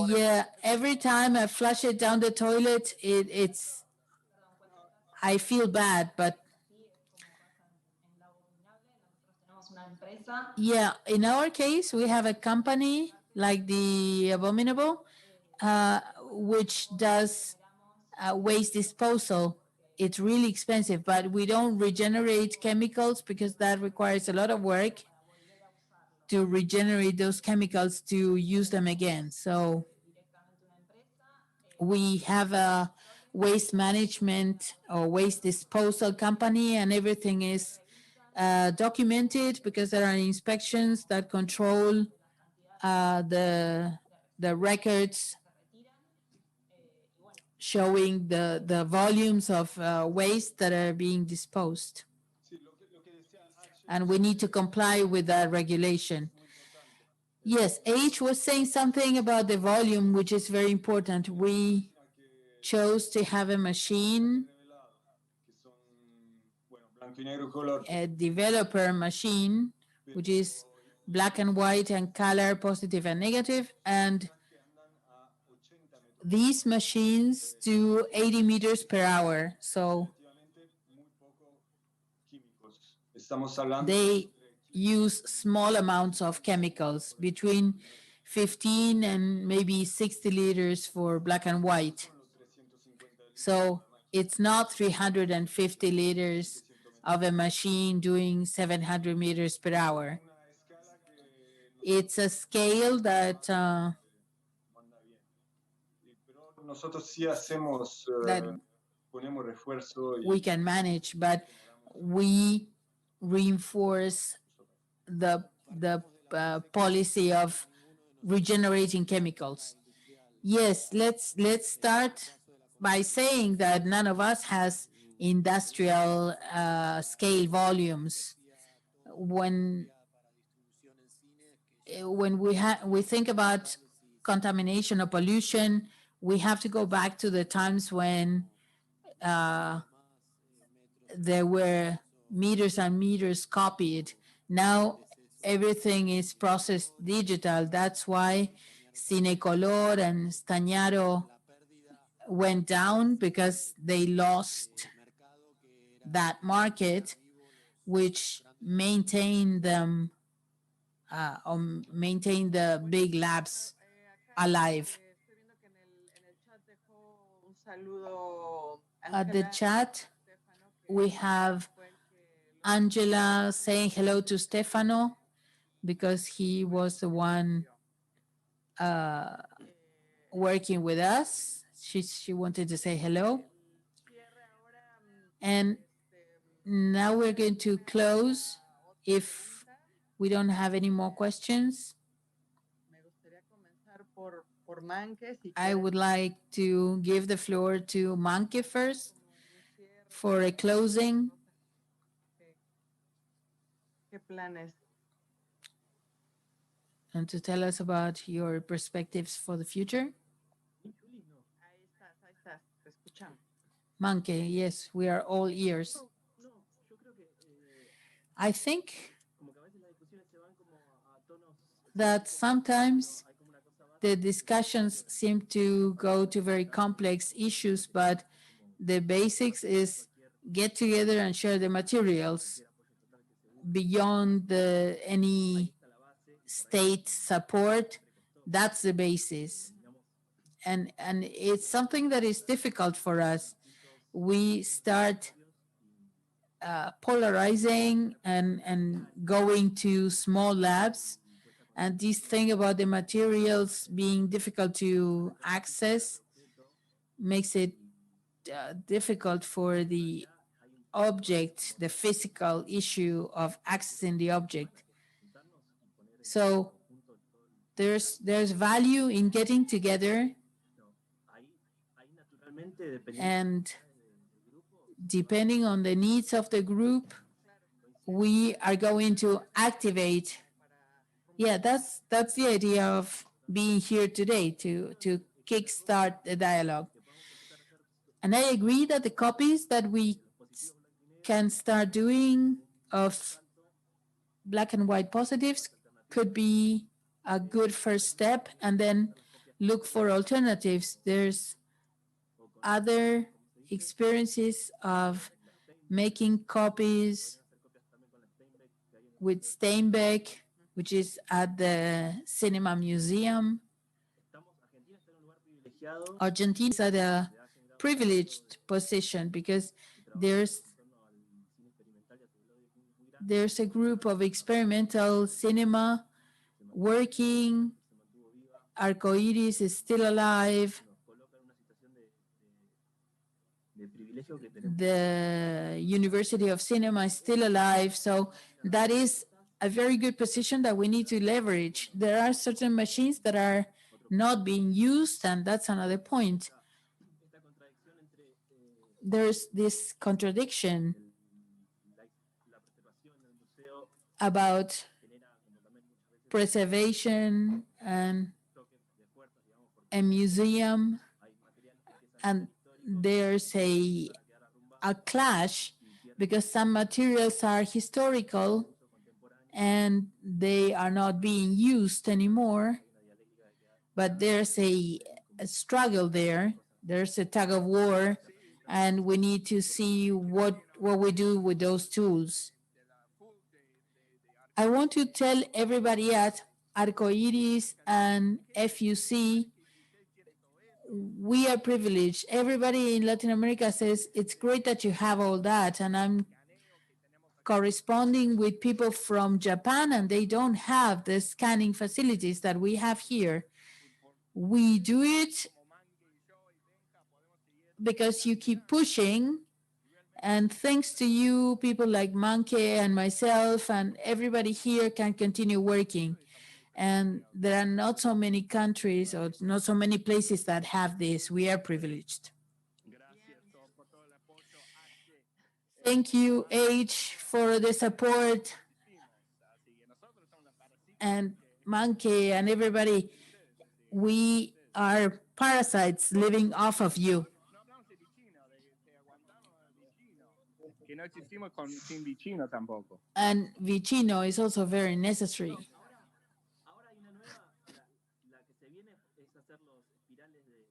Yeah, every time I flush it down the toilet, I feel bad, but yeah, in our case, we have a company like the Abominable, which does waste disposal. It's really expensive, but we don't regenerate chemicals because that requires a lot of work to regenerate those chemicals to use them again. So we have a waste management or waste disposal company, and everything is documented because there are inspections that control the records showing the volumes of waste that are being disposed. And we need to comply with that regulation. Yes, H was saying something about the volume, which is very important. We chose to have a machine, a developer machine, which is black and white and color, positive and negative, and these machines do 80 meters per hour. So they use small amounts of chemicals, between 15 and maybe 60 liters for black and white. So it's not 350 liters of a machine doing 700 meters per hour. It's a scale that Nosotros sí hacemos, that ponemos refuerzo we can manage, but we reinforce the policy of regenerating chemicals. Yes, let's start by saying that none of us has industrial scale volumes. When we think about contamination or pollution, we have to go back to the times when there were meters and meters copied. Now everything is processed digital. That's why Cinecolor and Stagnaro went down, because they lost that market, which maintained them or maintained the big labs alive. At the chat, we have Angela saying hello to Stefano, because he was the one working with us. She wanted to say hello. And now we're going to close if we don't have any more questions. I would like to give the floor to Manke first for a closing. And to tell us about your perspectives for the future. Manke, yes, we are all ears. I think that sometimes the discussions seem to go to very complex issues, but the basics is get together and share the materials beyond any state support. That's the basis. And it's something that is difficult for us. We start polarizing and going to small labs. And this thing about the materials being difficult to access makes it difficult for the object, the physical issue of accessing the object. So there's value in getting together, and depending on the needs of the group, we are going to activate. Yeah, that's the idea of being here today, to kickstart the dialogue. And I agree that the copies that we can start doing of black and white positives could be a good first step, and then look for alternatives. There's other experiences of making copies with Steinbeck, which is at the Cinema Museum. Argentina is at a privileged position because there's a group of experimental cinema working. Arcoiris is still alive. The University of Cinema is still alive. So that is a very good position that we need to leverage. There are certain machines that are not being used, and that's another point. There's this contradiction about preservation and a museum, and there's a clash because some materials are historical and they are not being used anymore, but there's a struggle there. There's a tug of war, and we need to see what we do with those tools. I want to tell everybody at Arcoiris and FUC, we are privileged. Everybody in Latin America says it's great that you have all that, and I'm corresponding with people from Japan, and they don't have the scanning facilities that we have here. We do it because you keep pushing. And thanks to you, people like Manke and myself and everybody here can continue working. And there are not so many countries or not so many places that have this. We are privileged. Thank you, H, for the support, and Monkey and everybody. We are parasites living off of you. And Vicino is also very necessary.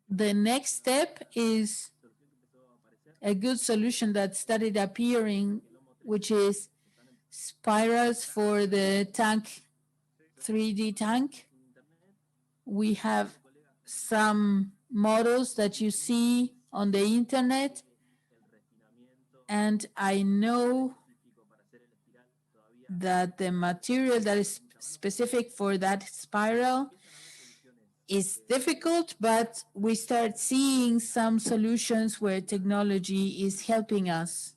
The next step is a good solution that started appearing, which is spirals for the tank, 3D tank. We have some models that you see on the internet, and I know that the material that is specific for that spiral is difficult, but we start seeing some solutions where technology is helping us.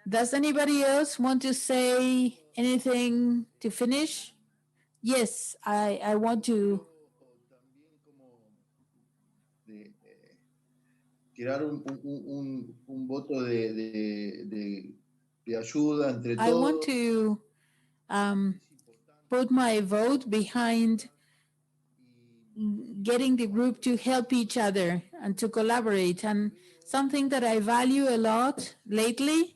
Does anybody else want to say anything to finish? Yes, I want to. Tirar un voto de ayuda entre todos. I want to put my vote behind getting the group to help each other and to collaborate. And something that I value a lot lately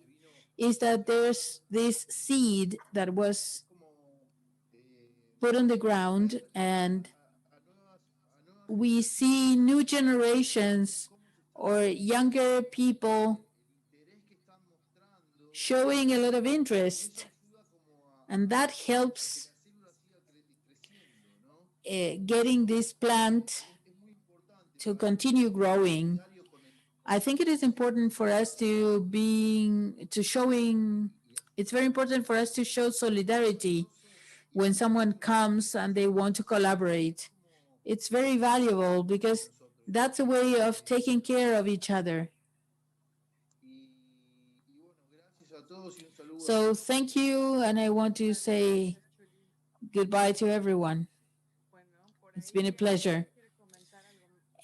is that there's this seed that was put on the ground, and we see new generations or younger people showing a lot of interest, and that helps getting this plant to continue growing. I think it is important for us it's very important for us to show solidarity when someone comes and they want to collaborate. It's very valuable because that's a way of taking care of each other. So thank you, and I want to say goodbye to everyone. It's been a pleasure.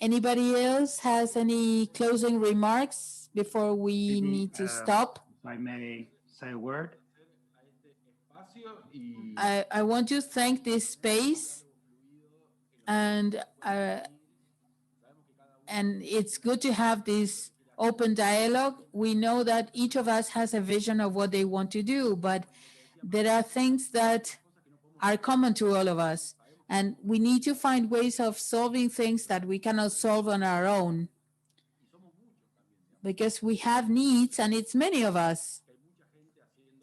Anybody else has any closing remarks before we need to stop? If I may say a word. I want to thank this space, and it's good to have this open dialogue. We know that each of us has a vision of what they want to do, but there are things that are common to all of us, and we need to find ways of solving things that we cannot solve on our own, because we have needs, and it's many of us.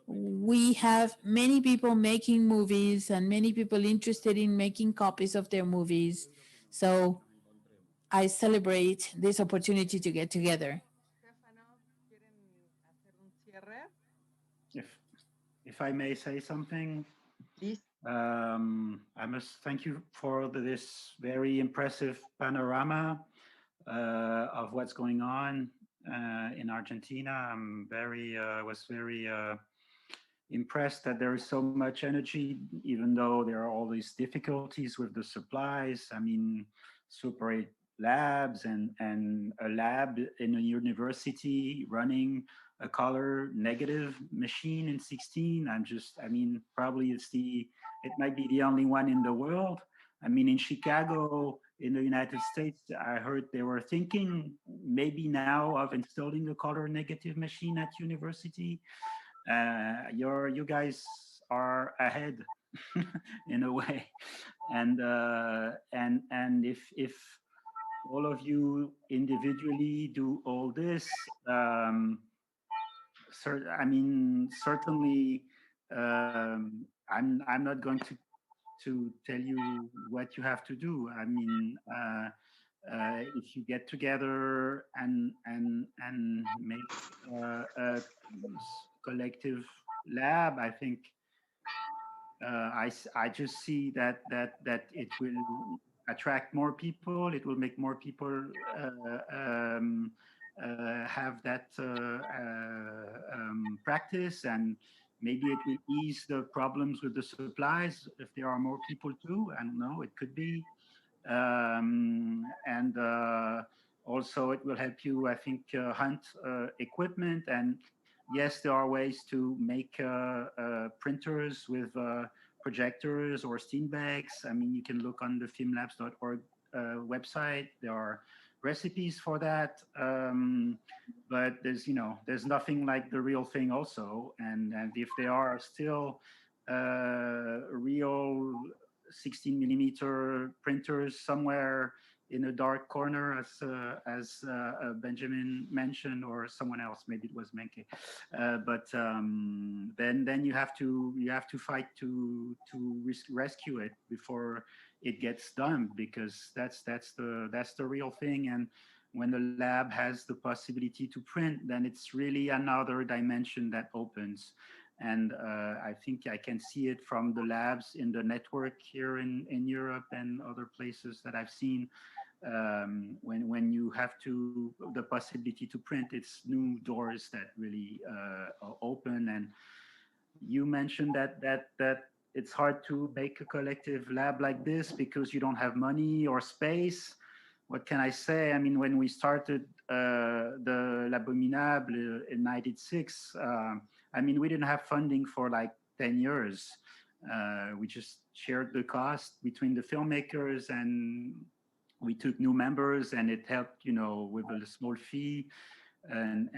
We have many people making movies and many people interested in making copies of their movies. So I celebrate this opportunity to get together. If I may say something, I must thank you for this very impressive panorama of what's going on in Argentina. Was very impressed that there is so much energy, even though there are all these difficulties with the supplies. I mean, Super 8 labs and a lab in a university running a color negative machine in 16. Probably it might be the only one in the world. I mean, in Chicago, in the United States, I heard they were thinking maybe now of installing a color negative machine at university. You guys are ahead in a way, and if all of you individually do all this, certainly, I'm not going to tell you what you have to do. I mean, if you get together and make a collective lab, I think I just see that it will attract more people. It will make more people have that practice, and maybe it will ease the problems with the supplies if there are more people too. I don't know. It could be, and also it will help you, I think, hunt equipment. And yes, there are ways to make printers with projectors or steam bags. I mean, you can look on the filmlabs.org website. There are recipes for that. But there's nothing like the real thing also. And if there are still real 16 millimeter printers somewhere in a dark corner, as Benjamin mentioned, or someone else, maybe it was Menke. But then you have to fight to rescue it before it gets done, because that's the real thing. And when the lab has the possibility to print, then it's really another dimension that opens. And I think I can see it from the labs in the network here in Europe and other places that I've seen. When you have the possibility to print, it's new doors that really open. And you mentioned that it's hard to make a collective lab like this because you don't have money or space. What can I say? I mean, when we started the L'Abominable in '96, I mean, we didn't have funding for like 10 years. We just shared the cost between the filmmakers, and we took new members, and it helped, with a small fee. And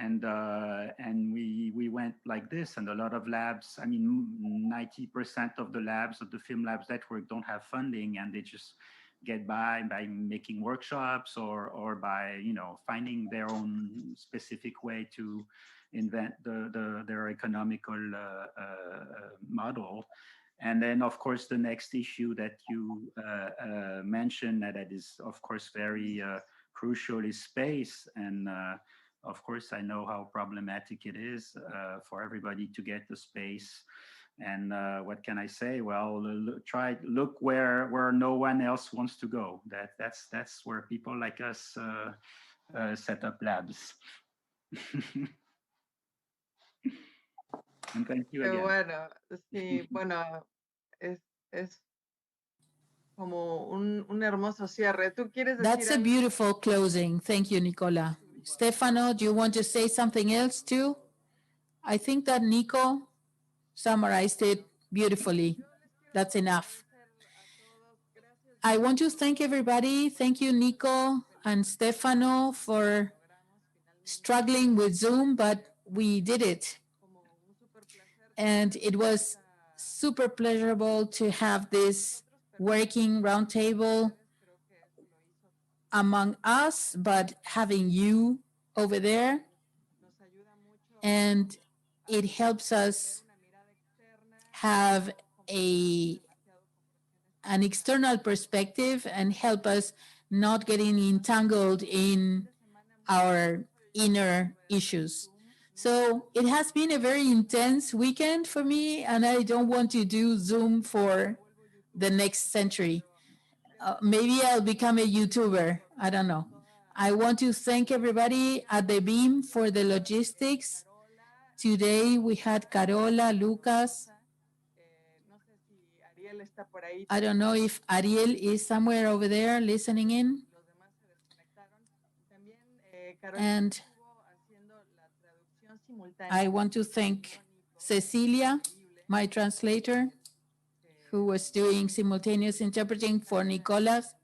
we went like this. And a lot of labs, I mean, 90% of the labs of the Film Labs network don't have funding, and they just get by making workshops or by finding their own specific way to invent their economical model. And then, of course, the next issue that you mentioned that is, of course, very crucial is space. And of course, I know how problematic it is for everybody to get the space. And what can I say? Well, look where no one else wants to go. That's where people like us set up labs. And thank you again. Bueno, sí, bueno, es como un hermoso cierre. ¿Tú quieres decir That's a algo? beautiful closing. Thank you, Nicola. Stefano, do you want to say something else too? I think that Nico summarized it beautifully. That's enough. I want to thank everybody. Thank you, Nico and Stefano, for struggling with Zoom, but we did it. And it was super pleasurable to have this working roundtable among us, but having you over there. And it helps us have an external perspective and help us not getting entangled in our inner issues. So it has been a very intense weekend for me, and I don't want to do Zoom for the next century. Maybe I'll become a YouTuber. I don't know. I want to thank everybody at the Beam for the logistics. Today we had Carola, Lucas. I don't know if Ariel is somewhere over there listening in. And I want to thank Cecilia, my translator, who was doing simultaneous interpreting for Nicolas.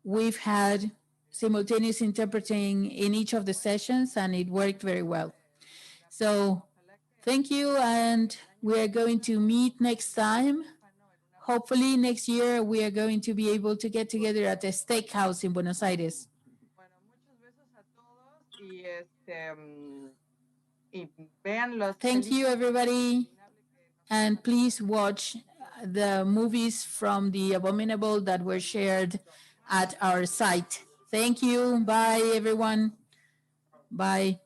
We've had simultaneous interpreting in each of the sessions, and it worked very well. So thank you, and we are going to meet next time. Hopefully next year we are going to be able to get together at the steakhouse in Buenos Aires. Thank you, everybody. And please watch the movies from The Abominable that were shared at our site. Thank you. Bye, everyone. Bye.